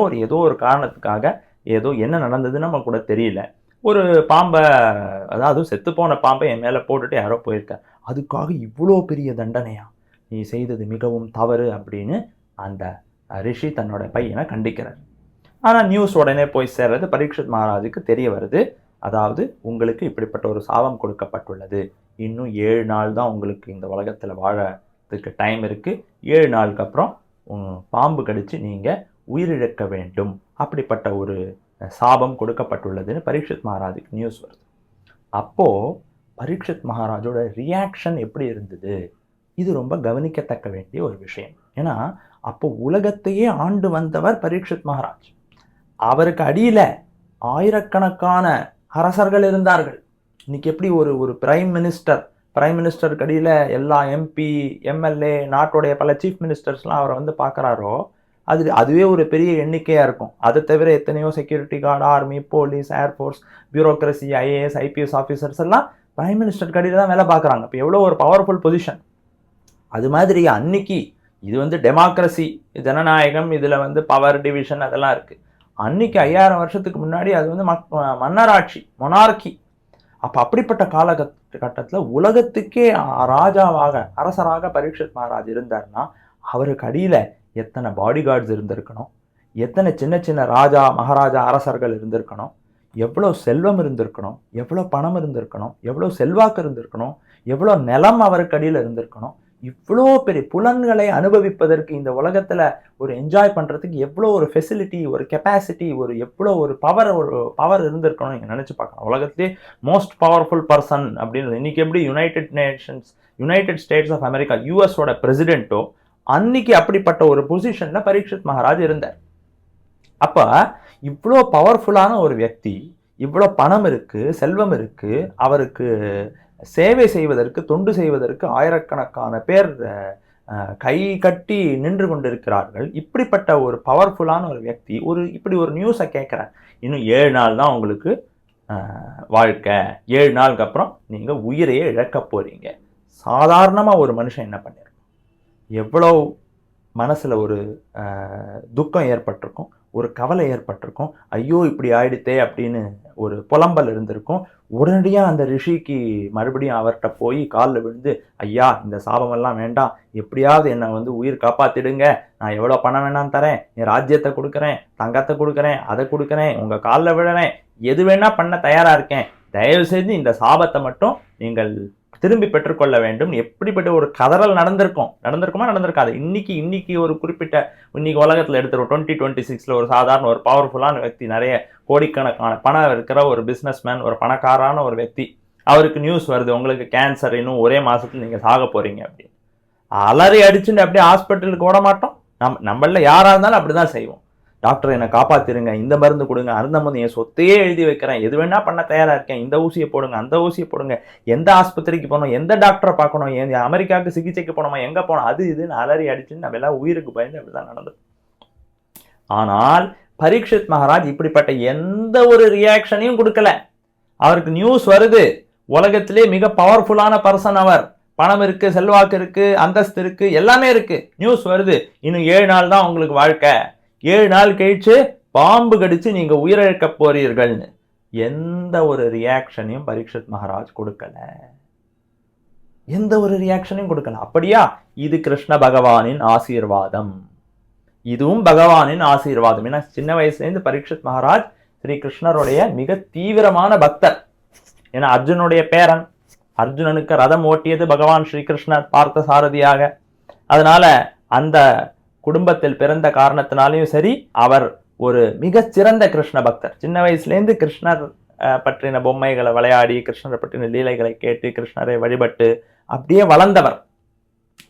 ஒரு காரணத்துக்காக ஏதோ என்ன நடந்ததுன்னு நம்ம கூட தெரியல, ஒரு பாம்பை, அதாவது செத்துப்போன பாம்பை என் மேலே போட்டுட்டு யாரோ போயிருக்க, அதுக்காக இவ்வளோ பெரிய தண்டனையா, நீ செய்தது மிகவும் தவறு அப்படின்னு அந்த ரிஷி தன்னோட பையனை கண்டிக்கிறார். ஆனால் நியூஸ் உடனே போய் சேர்றது பரீட்சித் மகாராஜுக்கு தெரிய வருது. அதாவது உங்களுக்கு இப்படிப்பட்ட ஒரு சாபம் கொடுக்கப்பட்டுள்ளது, இன்னும் 7 நாள் தான் உங்களுக்கு இந்த உலகத்தில் வாழறதுக்கு டைம் இருக்குது, 7 நாளுக்கு அப்புறம் பாம்பு கடிச்சு நீங்கள் உயிரிழக்க வேண்டும், அப்படிப்பட்ட ஒரு சாபம் கொடுக்கப்பட்டுள்ளதுன்னு பரீட்சித் மகாராஜுக்கு நியூஸ் வருது. அப்போது பரீட்சித் மகாராஜோட ரியாக்ஷன் எப்படி இருந்தது, இது ரொம்ப கவனிக்கத்தக்க வேண்டிய ஒரு விஷயம். ஏன்னா அப்போ உலகத்தையே ஆண்டு வந்தவர் பரீட்சித் மகாராஜ். அவருக்கு அடியில் ஆயிரக்கணக்கான அரசர்கள் இருந்தார்கள். இன்னைக்கு எப்படி ஒரு பிரைம் மினிஸ்டருக்கு அடியில் எல்லா எம்பி, எம்எல்ஏ, நாட்டுடைய பல சீஃப் மினிஸ்டர்ஸ்லாம் அவரை பார்க்குறாரோ, அதுவே ஒரு பெரிய எண்ணிக்கையாக இருக்கும். அதை தவிர எத்தனையோ security guard, army, police, air force, bureaucracy, IAS, IPS officers எல்லாம் பிரைம் மினிஸ்டர் கடியில் தான் வேலை பார்க்குறாங்க. இப்போ எவ்வளோ ஒரு பவர்ஃபுல் பொசிஷன். அது மாதிரி அன்னைக்கு இது டெமோக்ரஸி, ஜனநாயகம், இதில் பவர் டிவிஷன் அதெல்லாம் இருக்குது. அன்னைக்கு 5000 வருஷத்துக்கு முன்னாடி அது மன்னராட்சி, மொனார்கி. அப்போ அப்படிப்பட்ட காலகட்டத்தில் உலகத்துக்கே ராஜாவாக, அரசராக பரீட்சித் மகாராஜ் இருந்தார்னா அவருக்கு அடியில் எத்தனை பாடி கார்ட்ஸ் இருந்திருக்கணும், எத்தனை சின்ன சின்ன ராஜா, மகாராஜா, அரசர்கள் இருந்திருக்கணும், எவ்வளோ செல்வம் இருந்திருக்கணும், எவ்வளோ பணம் இருந்திருக்கணும், எவ்வளோ செல்வாக்கு இருந்திருக்கணும், எவ்வளோ நிலம் அவருக்கு அடியில் இருந்திருக்கணும், இவ்வளோ பெரிய புலன்களை அனுபவிப்பதற்கு, இந்த உலகத்தில் ஒரு என்ஜாய் பண்ணுறதுக்கு எவ்வளோ ஒரு ஃபெசிலிட்டி, ஒரு கெப்பாசிட்டி, எவ்வளோ ஒரு பவர் இருந்திருக்கணும் நீங்கள் நினச்சி பார்க்கலாம். உலகத்திலே மோஸ்ட் பவர்ஃபுல் பர்சன் அப்படின்னு இன்றைக்கி எப்படி யுனைடெட் ஸ்டேட்ஸ் ஆஃப் அமெரிக்கா, யூஎஸோட பிரசிடென்ட்டோ, அன்னைக்கு அப்படிப்பட்ட ஒரு பொசிஷனில் பரீட்சித் மகாராஜ் இருந்தார். அப்போ இவ்வளோ பவர்ஃபுல்லான ஒரு వ్యక్తి, இவ்வளோ பணம் இருக்குது, செல்வம் இருக்குது, அவருக்கு சேவை செய்வதற்கு, தொண்டு செய்வதற்கு ஆயிரக்கணக்கான பேர் கை கட்டி நின்று கொண்டிருக்கிறார்கள். இப்படிப்பட்ட ஒரு பவர்ஃபுல்லான ஒரு వ్యక్తి இப்படி ஒரு நியூஸை கேட்குறார். இன்னும் 7 நாள் தான் உங்களுக்கு வாழ்க்கை, 7 நாளுக்கு அப்புறம் நீங்கள் உயிரையே இழக்க போறீங்க. சாதாரணமாக ஒரு மனுஷன் என்ன பண்ணிருக்கும்? எவ்வளோ மனசில் ஒரு துக்கம் ஏற்பட்டிருக்கும், ஒரு கவலை ஏற்பட்டிருக்கும். ஐயோ இப்படி ஆயிடுத்தே அப்படின்னு ஒரு புலம்பல் இருந்திருக்கும். உடனடியாக அந்த ரிஷிக்கு மறுபடியும் அவர்கிட்ட போய் காலில் விழுந்து, ஐயா இந்த சாபமெல்லாம் வேண்டாம், எப்படியாவது என்னை உயிர் காப்பாற்றிடுங்க, நான் எவ்வளோ பணம் வேணாலும் தரேன், என் ராஜ்யத்தை கொடுக்குறேன், தங்கத்தை கொடுக்குறேன், அதை கொடுக்குறேன், உங்கள் காலில் விழுறேன், எது வேணால் பண்ண தயாராக இருக்கேன், தயவு செய்து இந்த சாபத்தை மட்டும் நீங்கள் திரும்பி பெற்றுக்கொள்ள வேண்டும். எப்படிப்பட்ட ஒரு கதறல் நடந்திருக்காது. இன்னைக்கு ஒரு குறிப்பிட்ட இன்னைக்கு உலகத்தில் எடுத்துருவோம் 2026 ஒரு சாதாரண ஒரு பவர்ஃபுல்லான వ్యక్తి, நிறைய கோடிக்கணக்கான பணம் இருக்கிற ஒரு பிஸ்னஸ்மேன், ஒரு பணக்காரான ஒரு వ్యక్తి, அவருக்கு நியூஸ் வருது உங்களுக்கு கேன்சர், இன்னும் ஒரே மாசத்துல நீங்க சாக போறீங்க அப்படின்னு. அலறி அடிச்சுட்டு அப்படியே ஹாஸ்பிட்டலுக்கு ஓட மாட்டோம். நம்மள யாரா இருந்தாலும் அப்படிதான் செய்வோம். டாக்டர் என்னை காப்பாத்திருங்க, இந்த மருந்து கொடுங்க, அந்த மருந்து, என் சொத்தையே எழுதி வைக்கிறேன், எது வேணா பண்ண தயாரா இருக்கேன், இந்த ஊசியை போடுங்க, அந்த ஊசியை போடுங்க, எந்த ஆஸ்பத்திரிக்கு போகணும், எந்த டாக்டரை பார்க்கணும், அமெரிக்காவுக்கு சிகிச்சைக்கு போனோமா, எங்க போனோம், அது இதுன்னு அலறி அடிச்சுன்னு நம்ம எல்லாம் உயிருக்கு பயந்து அப்படிதான் நடந்தது. ஆனால் பரீட்சித் மகாராஜ் இப்படிப்பட்ட எந்த ஒரு ரியாக்ஷனையும் கொடுக்கல. அவருக்கு நியூஸ் வருது, உலகத்திலே மிக பவர்ஃபுல்லான பர்சன் அவர், பணம் இருக்கு, செல்வாக்கு இருக்கு, அந்தஸ்து இருக்கு, எல்லாமே இருக்கு, நியூஸ் வருது, இன்னும் 7 நாள் தான் உங்களுக்கு வாழ்க்கை, 7 நாள் கழிச்சு பாம்பு கடிச்சு நீங்க உயிரிழக்க போறீர்கள்னு எந்த ஒரு ரியாக்ஷனையும் பரீட்சித் மகாராஜ் கொடுக்கல. எந்த ஒரு ரியாக்ஷனையும் கொடுக்கல. அப்படியா? இது கிருஷ்ண பகவானின் ஆசீர்வாதம், இதுவும் பகவானின் ஆசீர்வாதம். ஏன்னா சின்ன வயசுலேருந்து பரீட்சித் மகாராஜ் ஸ்ரீ கிருஷ்ணருடைய மிக தீவிரமான பக்தர். ஏன்னா அர்ஜுனுடைய பேரன், அர்ஜுனனுக்கு ரதம் ஓட்டியது பகவான் ஸ்ரீகிருஷ்ணர் பார்த்த சாரதியாக. அதனால அந்த குடும்பத்தில் பிறந்த காரணத்தினாலையும் சரி, அவர் ஒரு மிகச்சிறந்த கிருஷ்ண பக்தர். சின்ன வயசுலேருந்து கிருஷ்ணர் பற்றின பொம்மைகளை விளையாடி, கிருஷ்ணரை பற்றின லீலைகளை கேட்டு, கிருஷ்ணரை வழிபட்டு அப்படியே வளர்ந்தவர்.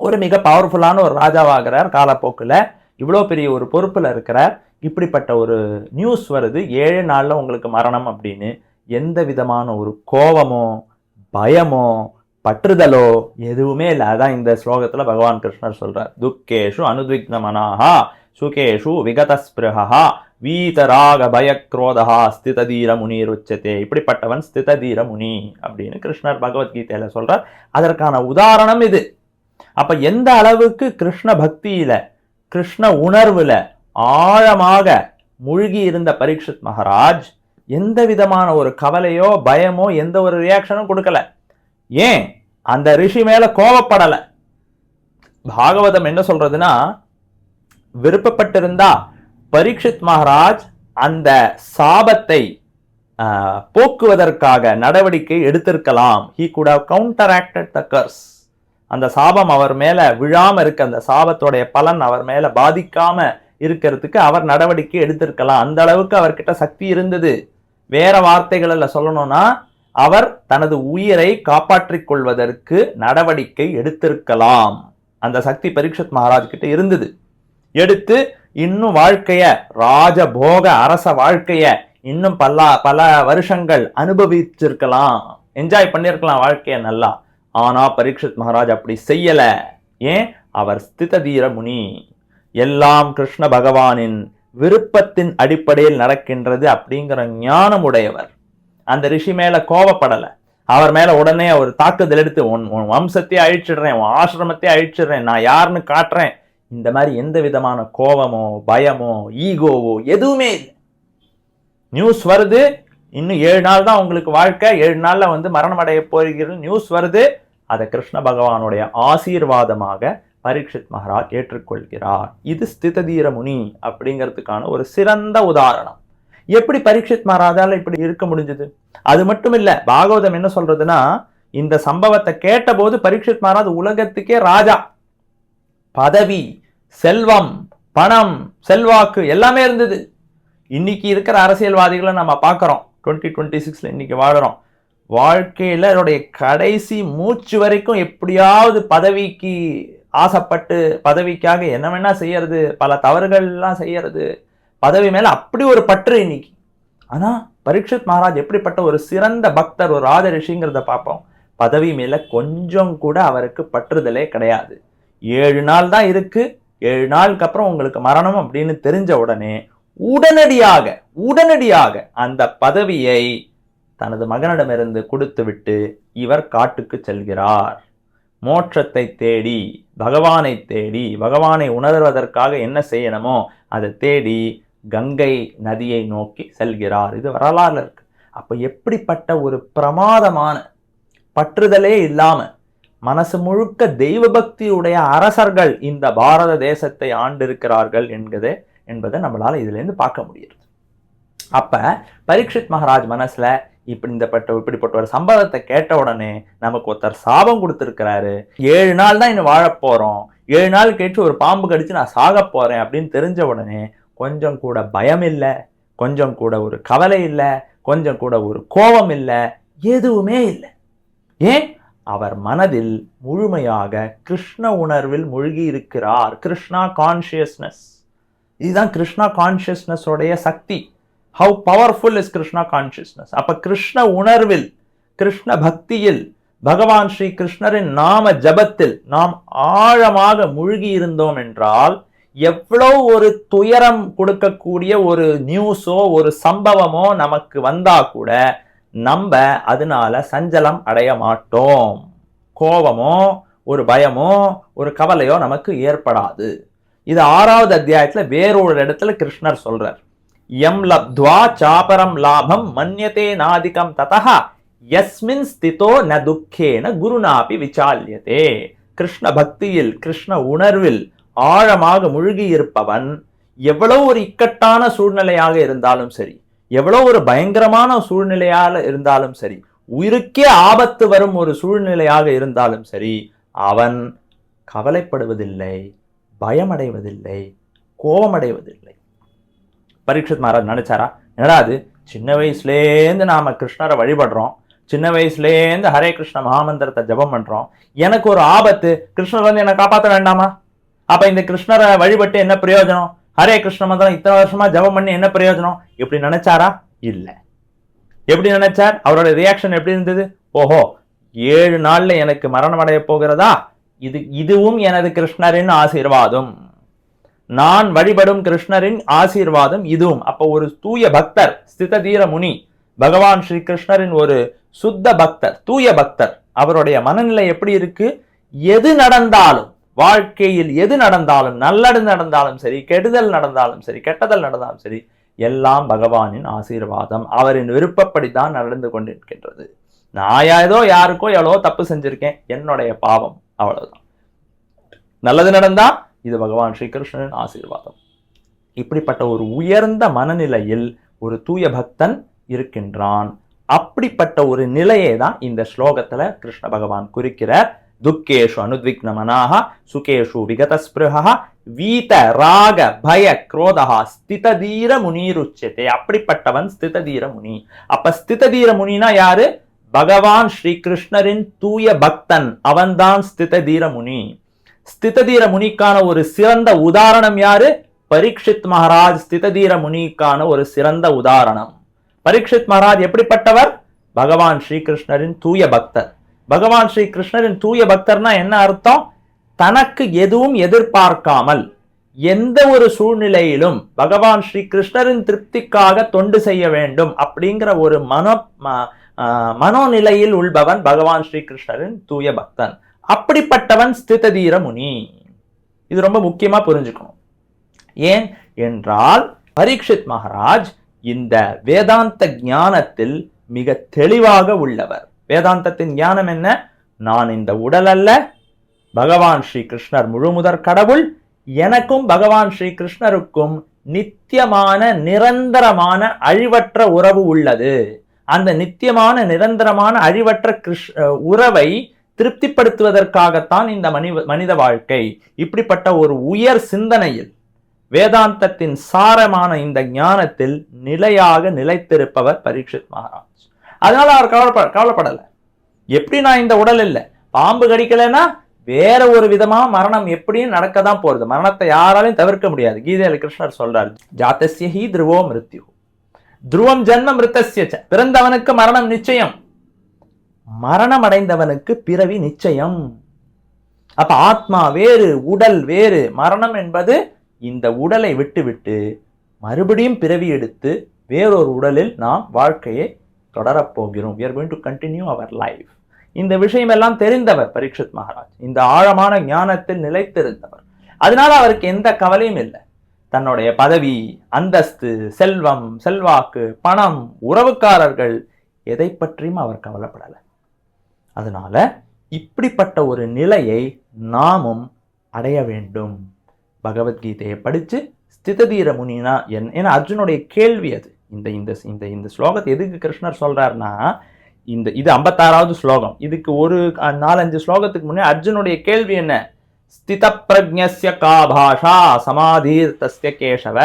ஒரு மிக பவர்ஃபுல்லான ஒரு ராஜாவாகிறார் காலப்போக்கில், இவ்வளோ பெரிய ஒரு பொறுப்பில் இருக்கிறார். இப்படிப்பட்ட ஒரு நியூஸ் வருது, 7 நாளில் உங்களுக்கு மரணம் அப்படின்னு. எந்த விதமான ஒரு கோபமோ பயமோ பற்றுதலோ எதுவுமே இல்லை. அதான் இந்த ஸ்லோகத்துல பகவான் கிருஷ்ணர் சொல்றார், துக்கேஷு அனுத்விக்ன மனாஹா சுகேஷு விகதஸ்பிருஹா வீதராக பயக்ரோதா ஸ்திததீர முனிர் உச்சதே. இப்படிப்பட்டவன் ஸ்திததீர முனி அப்படின்னு கிருஷ்ணர் பகவத்கீதையில சொல்றார். அதற்கான உதாரணம் இது. அப்ப எந்த அளவுக்கு கிருஷ்ண பக்தியில, கிருஷ்ண உணர்வுல ஆழமாக மூழ்கி இருந்த பரீட்சித் மகாராஜ் எந்த விதமான ஒரு கவலையோ பயமோ எந்த ஒரு ரியாக்ஷனும் கொடுக்கல. ஏன்? அந்த ரிஷி மேல கோபப்படல. பாகவதம் என்ன சொல்றதுன்னா, விருப்பப்பட்டிருந்தா பரீட்சித் மகாராஜ் அந்த சாபத்தை போக்குவதற்காக நடவடிக்கை எடுத்திருக்கலாம். he could have counteracted the curse. அந்த சாபம் அவர் மேல விழாம இருக்க, அந்த சாபத்தோடைய பலன் அவர் மேல பாதிக்காம இருக்கிறதுக்கு அவர் நடவடிக்கை எடுத்திருக்கலாம். அந்த அளவுக்கு அவர்கிட்ட சக்தி இருந்தது. வேற வார்த்தைகளில் சொல்லணும்னா, அவர் தனது உயிரை காப்பாற்றிக் கொள்வதற்கு நடவடிக்கை எடுத்திருக்கலாம். அந்த சக்தி பரீட்சித் மகாராஜ் கிட்ட இருந்தது. எடுத்து இன்னும் வாழ்க்கைய, ராஜபோக அரச வாழ்க்கைய இன்னும் பல வருஷங்கள் அனுபவிச்சிருக்கலாம், என்ஜாய் பண்ணிருக்கலாம் வாழ்க்கைய நல்லா. ஆனா பரீட்சித் மகாராஜ் அப்படி செய்யல. ஏன்? அவர் ஸ்திததீர முனி. எல்லாம் கிருஷ்ண பகவானின் விருப்பத்தின் அடிப்படையில் நடக்கின்றது அப்படிங்கிற ஞானம் உடையவர். அந்த ரிஷி மேல கோபப்படல. அவர் மேல உடனே ஒரு தாக்குதல் எடுத்து உன் வம்சத்தையே அழிச்சிடுறேன், உன் ஆசிரமத்தையே அழிச்சிடுறேன், நான் யாருன்னு காட்டுறேன், இந்த மாதிரி எந்த விதமான கோபமோ பயமோ ஈகோவோ எதுவுமே இல்லை. நியூஸ் வருது, இன்னும் 7 நாள் தான் உங்களுக்கு வாழ்க்கை, 7 நாள்ல மரணம் அடைய போகிறது நியூஸ் வருது. அதை கிருஷ்ண பகவானுடைய ஆசீர்வாதமாக பரீட்சித் மகாராஜ் ஏற்றுக்கொள்கிறார். இது ஸ்திததீர முனி அப்படிங்கிறதுக்கான ஒரு சிறந்த உதாரணம். எப்படி பரீட்சித் மகாராஜால இப்படி இருக்க முடிஞ்சது? அது மட்டும் இல்ல, பாகவதம் என்ன சொல்றதுன்னா, இந்த சம்பவத்தை கேட்ட போது பரீட்சித் மகாராஜ் உலகத்துக்கே ராஜா. பதவி, செல்வம், பணம், செல்வாக்கு எல்லாமே இருந்தது. இன்னைக்கு இருக்கிற அரசியல்வாதிகளை நம்ம பார்க்கிறோம். 2026 இன்னைக்கு வாழறோம். வாழ்க்கையில அவருடைய கடைசி மூச்சு வரைக்கும் எப்படியாவது பதவிக்கு ஆசைப்பட்டு, பதவிக்காக என்ன வேணா செய்யறது, பல தவறுகள் எல்லாம் செய்யறது, பதவி மேல அப்படி ஒரு பற்று இன்னைக்கு. ஆனா பரீட்சித் மகாராஜ் எப்படிப்பட்ட ஒரு சிறந்த பக்தர், ஒரு ராஜ ரிஷிங்கிறத பார்ப்போம். பதவி மேல கொஞ்சம் கூட அவருக்கு பற்றுதலே கிடையாது. 7 நாள் தான் இருக்கு, 7 நாளுக்கு அப்புறம் உங்களுக்கு மரணம் அப்படின்னு தெரிஞ்ச உடனே உடனடியாக அந்த பதவியை தனது மகனிடமிருந்து கொடுத்துவிட்டு இவர் காட்டுக்கு செல்கிறார். மோட்சத்தை தேடி, பகவானை தேடி, பகவானை உணர்வதற்காக என்ன செய்யணுமோ அதை தேடி கங்கை நதியை நோக்கி செல்கிறார். இது வரலாறுல இருக்கு. அப்ப எப்படிப்பட்ட ஒரு பிரமாதமான பற்றுதலே இல்லாம மனசு முழுக்க தெய்வ பக்தியுடைய அரசர்கள் இந்த பாரத தேசத்தை ஆண்டிருக்கிறார்கள் என்பதை நம்மளால இதுல இருந்து பார்க்க முடியுது. அப்ப பரீட்சித் மகாராஜ் மனசுல இப்படிப்பட்ட ஒரு சம்பவத்தை கேட்ட உடனே நமக்கு ஒருத்தர் சாபம் கொடுத்திருக்கிறாரு, 7 நாள் தான் இன்னும் வாழ போறோம், 7 நாள் கழிச்சு ஒரு பாம்பு கடிச்சு நான் சாக போறேன் அப்படின்னு தெரிஞ்ச உடனே கொஞ்சம் கூட பயம் இல்லை, கொஞ்சம் கூட ஒரு கவலை இல்லை, கொஞ்சம் கூட ஒரு கோபம் இல்லை, எதுவுமே இல்லை. ஏன்? அவர் மனதில் முழுமையாக கிருஷ்ண உணர்வில் மூழ்கி இருக்கிறார். கிருஷ்ணா கான்சியஸ்னஸ். இதுதான் கிருஷ்ணா கான்சியஸ்னஸ் உடைய சக்தி. How powerful is Krishna consciousness. அப்ப கிருஷ்ண உணர்வில், கிருஷ்ண பக்தியில், பகவான் ஸ்ரீ கிருஷ்ணரின் நாம ஜபத்தில் நாம் ஆழமாக மூழ்கி இருந்தோம் என்றால் எவ்வளோ ஒரு துயரம் கொடுக்கக்கூடிய ஒரு நியூஸோ ஒரு சம்பவமோ நமக்கு வந்தா கூட நம்ம அதனால சஞ்சலம் அடைய மாட்டோம். கோபமோ ஒரு பயமோ ஒரு கவலையோ நமக்கு ஏற்படாது. இது 6வது அத்தியாயத்துல வேறொரு இடத்துல கிருஷ்ணர் சொல்றார். யம் லப்த்வா சாபரம் லாபம் மன்யதே நாதிகம் ததஹ யஸ்மின் ஸ்திதோ ந துக்கேன குருநாபி விசால்யதே. கிருஷ்ண பக்தியில், கிருஷ்ண உணர்வில் ஆழமாக மூழ்கி இருப்பவன் எவ்வளவு ஒரு இக்கட்டான சூழ்நிலையாக இருந்தாலும் சரி, எவ்வளவு ஒரு பயங்கரமான சூழ்நிலையாக இருந்தாலும் சரி, உயிருக்கே ஆபத்து வரும் ஒரு சூழ்நிலையாக இருந்தாலும் சரி, அவன் கவலைப்படுவதில்லை, பயமடைவதில்லை, கோபமடைவதில்லை. பரீட்சித் மகாராஜ் நினைச்சாரா, என்னடா அது சின்ன வயசுலேருந்து நாம கிருஷ்ணரை வழிபடுறோம், சின்ன வயசுலேருந்து ஹரே கிருஷ்ண மகாமந்திரத்தை ஜபம் பண்றோம், எனக்கு ஒரு ஆபத்து, கிருஷ்ணர் வந்து என்னை காப்பாற்ற வேண்டாமா? அப்ப இந்த கிருஷ்ணரை வழிபட்டு என்ன பிரயோஜனம்? ஹரே கிருஷ்ண மந்திரம் இத்தனை வருஷமா ஜபம் பண்ணி என்ன பிரயோஜனம்? இப்படி நினைச்சாரா? இல்ல. எப்படி நினைச்சார்? அவரோட ரியாக்ஷன் எப்படி இருந்தது? ஓஹோ, 7 நாள்ல எனக்கு மரணம் அடைய போகிறதா? இதுவும் எனது கிருஷ்ணரின் ஆசீர்வாதம், நான் வழிபடும் கிருஷ்ணரின் ஆசீர்வாதம் இதுவும். அப்ப ஒரு தூய பக்தர், ஸ்திததீர முனி, பகவான் ஸ்ரீ கிருஷ்ணரின் ஒரு சுத்த பக்தர், தூய பக்தர், அவருடைய மனநிலை எப்படி இருக்கு? எது நடந்தாலும், வாழ்க்கையில் எது நடந்தாலும், நல்லது நடந்தாலும் சரி, கெடுதல் நடந்தாலும் சரி, கெட்டதல் நடந்தாலும் சரி, எல்லாம் பகவானின் ஆசீர்வாதம், அவரின் விருப்பப்படித்தான் நடந்து கொண்டிருக்கின்றது. நான் ஏதோ யாருக்கோ எவ்வளவோ தப்பு செஞ்சிருக்கேன், என்னுடைய பாவம், அவ்வளவுதான். நல்லது நடந்தா இது பகவான் ஸ்ரீகிருஷ்ணனின் ஆசீர்வாதம். இப்படிப்பட்ட ஒரு உயர்ந்த மனநிலையில் ஒரு தூய பக்தன் இருக்கின்றான். அப்படிப்பட்ட ஒரு நிலையை தான் இந்த ஸ்லோகத்துல கிருஷ்ண பகவான் குறிக்கிறார். துக்கேஷு அனுத்விக்ன மனாஹ சுகேஷு விகதஸ்பிருஹ வீத ராக பய குரோதஹ ஸ்திததீர முனிருச்யதே. அப்படிப்பட்டவன் ஸ்திததீர முனி. அப்ப ஸ்திததீர முனினா யாரு? பகவான் ஸ்ரீ கிருஷ்ணரின் தூய பக்தன், அவன்தான் ஸ்திததீர முனி. ஸ்திததீர முனிக்கான ஒரு சிறந்த உதாரணம் யாரு? பரீட்சித் மகாராஜ் ஸ்திததீர முனிக்கான ஒரு சிறந்த உதாரணம். பரீட்சித் மகாராஜ் எப்படிப்பட்டவர்? பகவான் ஸ்ரீகிருஷ்ணரின் தூய பக்தர். பகவான் ஸ்ரீ கிருஷ்ணரின் தூய பக்தர்னா என்ன அர்த்தம்? தனக்கு எதுவும் எதிர்பார்க்காமல் எந்த ஒரு சூழ்நிலையிலும் பகவான் ஸ்ரீ கிருஷ்ணரின் திருப்திக்காக தொண்டு செய்ய வேண்டும் அப்படிங்கிற ஒரு மனோநிலையில் உள்ளவன் பகவான் ஸ்ரீ கிருஷ்ணரின் தூய பக்தன். அப்படிப்பட்டவன் ஸ்திததீர முனி. இது ரொம்ப முக்கியமா புரிஞ்சுக்கணும். ஏன் என்றால் பரீட்சித் மகாராஜ் இந்த வேதாந்த ஞானத்தில் மிக தெளிவாக உள்ளவர். வேதாந்தத்தின் ஞானம் என்ன? நான் இந்த உடல் அல்ல, பகவான் ஸ்ரீ கிருஷ்ணர் முழுமுதற் கடவுள், எனக்கும் பகவான் ஸ்ரீ கிருஷ்ணருக்கும் நித்தியமான நிரந்தரமான அழிவற்ற உறவு உள்ளது. அந்த நித்தியமான நிரந்தரமான அழிவற்ற உறவை திருப்திப்படுத்துவதற்காகத்தான் இந்த மனித வாழ்க்கை. இப்படிப்பட்ட ஒரு உயர் சிந்தனையில் வேதாந்தத்தின் சாரமான இந்த ஞானத்தில் நிலையாக நிலைத்திருப்பவர் பரீட்சித் மகாராஜ். அதனால அவர் கவலைப்படல. எப்படி நான் இந்த உடல் இல்லை, பாம்பு கடிக்கலைன்னா வேற ஒரு விதமா மரணம் எப்படியும் நடக்கதான் போறது. மரணத்தை யாராலையும் தவிர்க்க முடியாது. கீதையில கிருஷ்ணர் சொல்றாரு, ஜாதஸ்ய ஹி த்ருவோ மிருத்யு த்ருவம் ஜன்ம மிருதஸ்ய ச. பிறந்தவனுக்கு மரணம் நிச்சயம், மரணம் அடைந்தவனுக்கு பிறவி நிச்சயம். அப்ப ஆத்மா வேறு, உடல் வேறு. மரணம் என்பது இந்த உடலை விட்டு மறுபடியும் பிறவி எடுத்து வேறொரு உடலில் நாம் வாழ்க்கையை தொடரப்போகிறோம். we are going to continue our life. இந்த விஷயம் எல்லாம் தெரிந்தவர் பரீட்சித் மகாராஜ், இந்த ஆழமான ஞானத்தில் நிலைத்திருந்தவர். அதனால அவருக்கு எந்த கவலையும் இல்லை. தன்னுடைய பதவி, அந்தஸ்து, செல்வம், செல்வாக்கு, பணம், உறவுக்காரர்கள் எதை பற்றியும் அவர் கவலைப்படலை. அதனால இப்படிப்பட்ட ஒரு நிலையை நாமும் அடைய வேண்டும். பகவத்கீதையை படிச்சு ஸ்திததீர முனினா ஏன்னா அர்ஜுனுடைய கேள்வி அது. இந்த இந்த இந்த இந்த ஸ்லோகத்தை எதுக்கு கிருஷ்ணர் சொல்றாருன்னா, இது 56வது ஸ்லோகம். இதுக்கு ஒரு 4-5 ஸ்லோகத்துக்கு முன்னே அர்ஜுனுடைய கேள்வி என்ன? ஸ்தித பிரஜ்ஞஸ்ய கா பாஷா சமாதீர் தஸ்ய கேசவ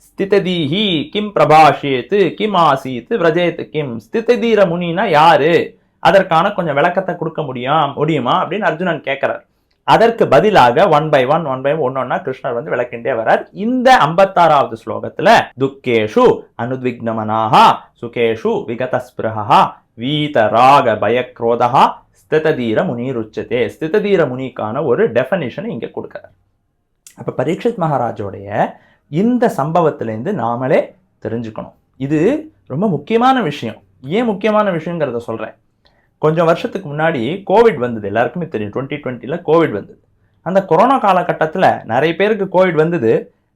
ஸ்திததீஹி கிம் பிரபாஷேத் கிம் ஆசீத் விரஜேத் கிம். ஸ்திததீர முனினா யாரு, அதற்கான கொஞ்சம் விளக்கத்தை கொடுக்க முடியுமா அப்படின்னு அர்ஜுனன் கேட்கிறார். அதற்கு பதிலாக ஒன் பை ஒன் ஒன்னொன்னா கிருஷ்ணர் வந்து விளக்கின்றே வரார். இந்த 56வது ஸ்லோகத்துல துக்கேஷு அனுத்விக்னமனாஹா சுகேஷு விகதஸ்பிருஹா வீத ராக பயக்ரோதா ஸ்திததீர முனிருச்சதே. ஸ்திததீர முனிக்கான ஒரு டெஃபனிஷனை இங்க கொடுக்கிறார். அப்ப பரீட்சித் மகாராஜோடைய இந்த சம்பவத்திலேருந்து நாமளே தெரிஞ்சுக்கணும். இது ரொம்ப முக்கியமான விஷயம். ஏன் முக்கியமான விஷயங்கிறத சொல்றேன். கொஞ்சம் வருஷத்துக்கு முன்னாடி கோவிட் வந்தது, எல்லாருக்குமே தெரியும். 2020 கோவிட் வந்தது. அந்த கொரோனா காலகட்டத்தில் நிறைய பேருக்கு கோவிட் வந்தது,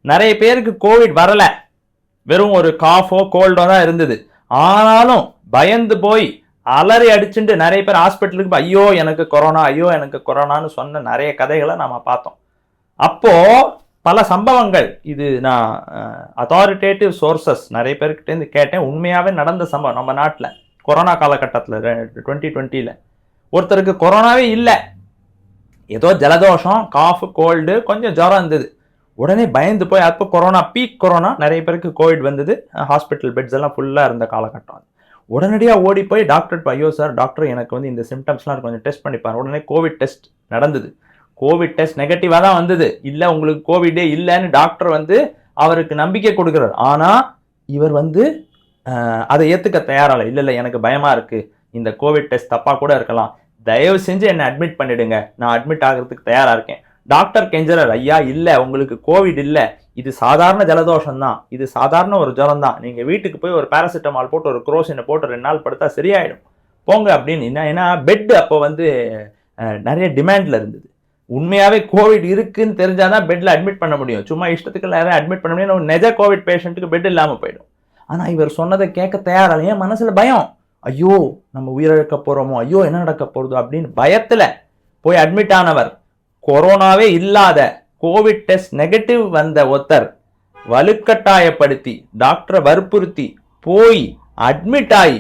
நிறைய பேருக்கு கோவிட் வரல. வெறும் ஒரு காஃபோ கோல்டோ தான் இருந்தது. ஆனாலும் பயந்து போய் அலறி அடிச்சுட்டு நிறைய பேர் ஹாஸ்பிட்டலுக்கு ஐயோ எனக்கு கொரோனா, ஐயோ எனக்கு கொரோனான்னு சொன்ன நிறைய கதைகளை நாம பார்த்தோம். அப்போ பல சம்பவங்கள், இது நான் அத்தாரிட்டேட்டிவ் சோர்சஸ் நிறைய பேர்கிட்டேருந்து கேட்டேன். உண்மையாவே நடந்த சம்பவம். நம்ம நாட்டில் கொரோனா காலகட்டத்தில் 2020 ஒருத்தருக்கு கொரோனாவே இல்லை, ஏதோ ஜலதோஷம், காஃப், கோல்டு, கொஞ்சம் ஜுரம் இருந்தது. உடனே பயந்து போய் அப்போ கொரோனா பீக் கொரோனா, நிறைய பேருக்கு கோவிட் வந்தது. ஹாஸ்பிட்டல் பெட்ஸ் எல்லாம் ஃபுல்லாக இருந்த காலகட்டம். உடனடியாக ஓடி போய் டாக்டர், ஐயோ சார் டாக்டர் எனக்கு வந்து இந்த சிம்டம்ஸ்லாம் கொஞ்சம் டெஸ்ட் பண்ணிப்பார். உடனே கோவிட் டெஸ்ட் நடந்தது. கோவிட் டெஸ்ட் நெகட்டிவாக தான் வந்தது. இல்லை உங்களுக்கு கோவிடே இல்லைன்னு டாக்டர் வந்து அவருக்கு நம்பிக்கை கொடுக்குறார். ஆனால் இவர் வந்து அதை ஏற்றுக்க தயாராக இல்லை எனக்கு பயமாக இருக்குது, இந்த கோவிட் டெஸ்ட் தப்பாக கூட இருக்கலாம், தயவு செஞ்சு என்னை அட்மிட் பண்ணிடுங்க, நான் அட்மிட் ஆகிறதுக்கு தயாராக இருக்கேன். டாக்டர் கெஞ்சரர், ஐயா இல்லை உங்களுக்கு கோவிட் இல்லை, இது சாதாரண ஜலதோஷம் தான், இது சாதாரண ஒரு ஜுரம் தான், நீங்கள் வீட்டுக்கு போய் ஒரு பேராசிட்டமால் போட்டு ஒரு குரோசினை போட்டு 2 நாள் படுத்தா சரியாயிடும் போங்க அப்படின்னு. ஏன்னா பெட் அப்போ வந்து நிறைய டிமாண்டில் இருந்தது. உண்மையாகவே கோவிட் இருக்குன்னு தெரிஞ்சாதான் பெட்டில் அட்மிட் பண்ண முடியும். சும்மா இஷ்டத்துக்கு நிறைய அட்மிட் பண்ண முடியும். நெஜ கோவிட் பேஷண்ட்டுக்கு பெட் இல்லாமல் போயிடும். ஆனால் இவர் சொன்னதை கேட்க தயாராக, ஏன் மனசில் பயம், ஐயோ நம்ம உயிரிழக்க போகிறோமோ, ஐயோ என்ன நடக்க போகிறதோ அப்படின்னு பயத்தில் போய் அட்மிட் ஆனவர். கொரோனாவே இல்லாத கோவிட் டெஸ்ட் நெகட்டிவ் வந்த ஒருத்தர் வலுக்கட்டாயப்படுத்தி டாக்டரை வற்புறுத்தி போய் அட்மிட் ஆகி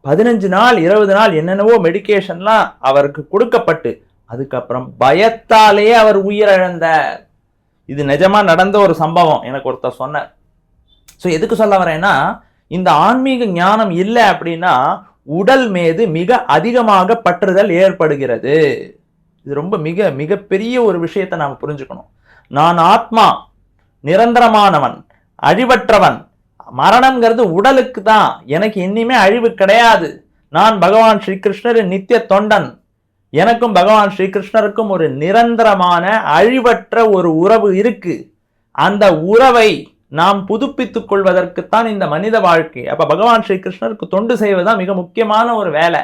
15 நாள் 20 நாள் என்னென்னவோ மெடிக்கேஷன்லாம் அவருக்கு கொடுக்கப்பட்டு அதுக்கப்புறம் பயத்தாலேயே அவர் உயிரிழந்தார். இது நிஜமா நடந்த ஒரு சம்பவம், எனக்கு ஒருத்தர் சொன்னார். ஸோ எதுக்கு சொல்ல வரேன்னா, இந்த ஆன்மீக ஞானம் இல்லை அப்படின்னா உடல் மீது மிக அதிகமாக பற்றுதல் ஏற்படுகிறது. இது ரொம்ப மிகப்பெரிய ஒரு விஷயத்தை நாம் புரிஞ்சுக்கணும். நான் ஆத்மா, நிரந்தரமானவன், அழிவற்றவன். மரணம்ங்கிறது உடலுக்கு தான், எனக்கு இனிமே அழிவு கிடையாது. நான் பகவான் ஸ்ரீகிருஷ்ணரின் நித்திய தொண்டன். எனக்கும் பகவான் ஸ்ரீகிருஷ்ணருக்கும் ஒரு நிரந்தரமான அழிவற்ற ஒரு உறவு இருக்கு. அந்த உறவை நாம் புதுப்பித்துக் கொள்வதற்குத்தான் இந்த மனித வாழ்க்கை. அப்ப பகவான் ஸ்ரீகிருஷ்ணருக்கு தொண்டு செய்வதுதான் மிக முக்கியமான ஒரு வேலை.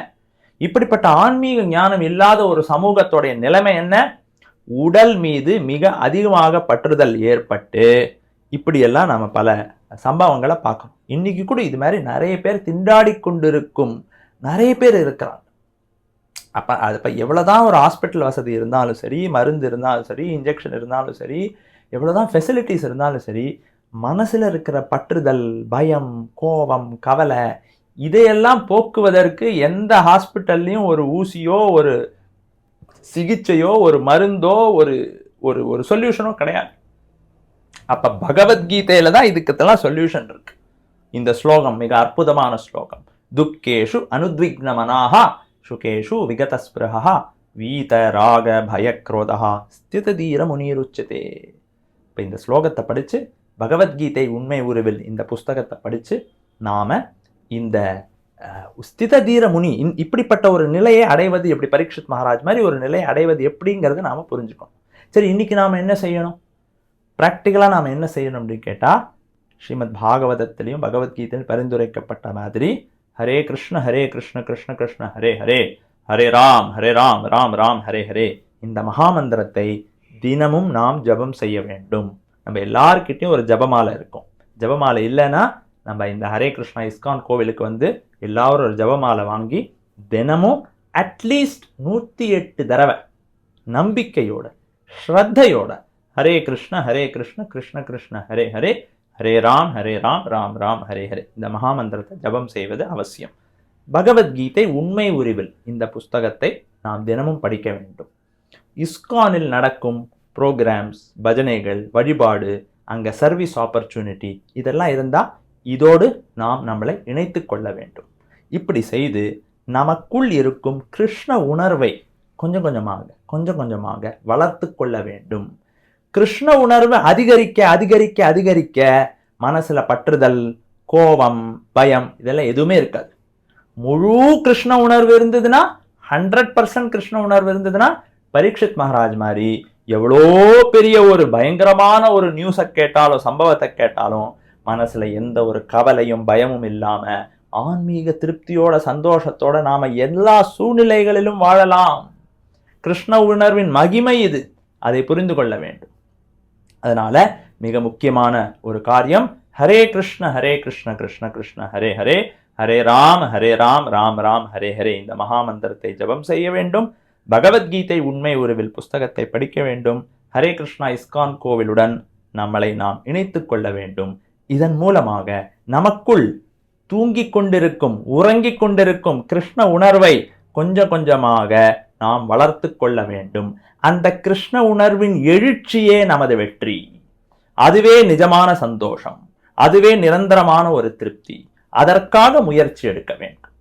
இப்படிப்பட்ட ஆன்மீக ஞானம் இல்லாத ஒரு சமூகத்துடைய நிலைமை என்ன? உடல் மீது மிக அதிகமாக பற்றுதல் ஏற்பட்டு இப்படியெல்லாம் நம்ம பல சம்பவங்களை பார்க்கணும். இன்னைக்கு கூட இது மாதிரி நிறைய பேர் திண்டாடி கொண்டிருக்கும் நிறைய பேர் இருக்கிறாங்க. அப்போ எவ்வளோதான் ஒரு ஹாஸ்பிட்டல் வசதி இருந்தாலும் சரி, மருந்து இருந்தாலும் சரி, இன்ஜெக்ஷன் இருந்தாலும் சரி, எவ்வளோதான் ஃபெசிலிட்டிஸ் இருந்தாலும் சரி, மனசில் இருக்கிற பற்றுதல், பயம், கோபம், கவலை இதையெல்லாம் போக்குவதற்கு எந்த ஹாஸ்பிட்டல்லையும் ஒரு ஊசியோ ஒரு சிகிச்சையோ ஒரு மருந்தோ ஒரு ஒரு ஒரு சொல்யூஷனோ கிடையாது. அப்போ பகவத்கீதையில தான் இதுக்கெல்லாம் சொல்யூஷன் இருக்கு. இந்த ஸ்லோகம் மிக அற்புதமான ஸ்லோகம். துக்கேஷு அனுத்விக்னமனாஹா சுகேஷு விகதஸ்பிருஹா வீத ராக பயக்ரோதா ஸ்திததீர முனிருச்சதே. இப்போ இந்த ஸ்லோகத்தை படித்து, பகவத்கீதை உண்மை உருவில் இந்த புஸ்தகத்தை படித்து நாம் இந்த ஸ்தித தீர முனி இப்படிப்பட்ட ஒரு நிலையை அடைவது எப்படி, பரீட்சித் மகாராஜ் மாதிரி ஒரு நிலையை அடைவது எப்படிங்கிறத நாம் புரிஞ்சுக்கணும். சரி, இன்னைக்கு நாம் என்ன செய்யணும், ப்ராக்டிக்கலாக நாம் என்ன செய்யணும் அப்படின்னு கேட்டால், ஸ்ரீமத் பாகவதத்திலையும் பகவத்கீதையில் பரிந்துரைக்கப்பட்ட மாதிரி ஹரே கிருஷ்ண கிருஷ்ண கிருஷ்ண ஹரே ஹரே, ஹரே ராம் ராம் ராம் ஹரே ஹரே, இந்த மகாமந்திரத்தை தினமும் நாம் ஜபம் செய்ய வேண்டும். நம்ம எல்லார்கிட்டையும் ஒரு ஜபமாலை இருக்கும். ஜபமாலை இல்லைன்னா நம்ம இந்த ஹரே கிருஷ்ணா இஸ்கான் கோவிலுக்கு வந்து எல்லாரும் ஒரு ஜபமாலை வாங்கி தினமும் அட்லீஸ்ட் 108 தடவை நம்பிக்கையோட ஸ்ரத்தையோட ஹரே கிருஷ்ண கிருஷ்ண கிருஷ்ண ஹரே ஹரே, ஹரே ராம் ராம் ராம் ஹரே ஹரே, இந்த மகாமந்திரத்தை ஜபம் செய்வது அவசியம். பகவத்கீதை உண்மை உரிவில் இந்த புஸ்தகத்தை நாம் தினமும் படிக்க வேண்டும். இஸ்கானில் நடக்கும் ப்ரோக்ராம்ஸ், பஜனைகள், வழிபாடு, அங்கே சர்வீஸ் ஆப்பர்ச்சுனிட்டி இதெல்லாம் இருந்தால் இதோடு நாம் நம்மளை இணைத்து கொள்ள வேண்டும். இப்படி செய்து நமக்குள் இருக்கும் கிருஷ்ண உணர்வை கொஞ்சம் கொஞ்சமாக வளர்த்து கொள்ள வேண்டும். கிருஷ்ண உணர்வை அதிகரிக்க அதிகரிக்க அதிகரிக்க மனசுல பற்றுதல், கோபம், பயம் இதெல்லாம் எதுவுமே இருக்காது. முழு கிருஷ்ண உணர்வு இருந்ததுன்னா, 100% கிருஷ்ண உணர்வு இருந்ததுன்னா, பரீட்சித் மகாராஜ் மாதிரி எவ்வளோ பெரிய ஒரு பயங்கரமான ஒரு நியூஸை கேட்டாலும், சம்பவத்தை கேட்டாலும் மனசுல எந்த ஒரு கவலையும் பயமும் இல்லாம ஆன்மீக திருப்தியோட சந்தோஷத்தோட நாம எல்லா சூழ்நிலைகளிலும் வாழலாம். கிருஷ்ண உணர்வின் மகிமை இது, அதை புரிந்து கொள்ள வேண்டும். அதனால மிக முக்கியமான ஒரு காரியம் ஹரே கிருஷ்ண கிருஷ்ண கிருஷ்ண ஹரே ஹரே, ஹரே ராம் ராம் ராம் ஹரே ஹரே, இந்த மகாமந்திரத்தை ஜபம் செய்ய வேண்டும். பகவத்கீதை உண்மை உருவில் புஸ்தகத்தை படிக்க வேண்டும். ஹரே கிருஷ்ணா இஸ்கான் கோவிலுடன் நம்மளை நாம் இணைத்துக் கொள்ள வேண்டும். இதன் மூலமாக நமக்குள் தூங்கிக் கொண்டிருக்கும், உறங்கிக் கொண்டிருக்கும் கிருஷ்ண உணர்வை கொஞ்சம் கொஞ்சமாக நாம் வளர்த்து கொள்ள வேண்டும். அந்த கிருஷ்ண உணர்வின் எழுச்சியே நமது வெற்றி. அதுவே நிஜமான சந்தோஷம், அதுவே நிரந்தரமான ஒரு திருப்தி. அதற்காக முயற்சி எடுக்க வேண்டும்.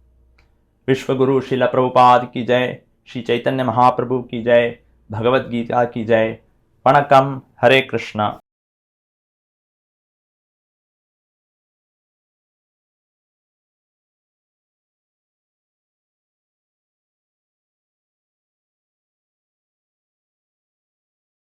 விஸ்வகுரு ஸ்ரீல பிரபுபாத் கி ஜெய், श्री चैतन्य महाप्रभु की जय, भगवद गीता की जय. वणकम, हरे कृष्णा.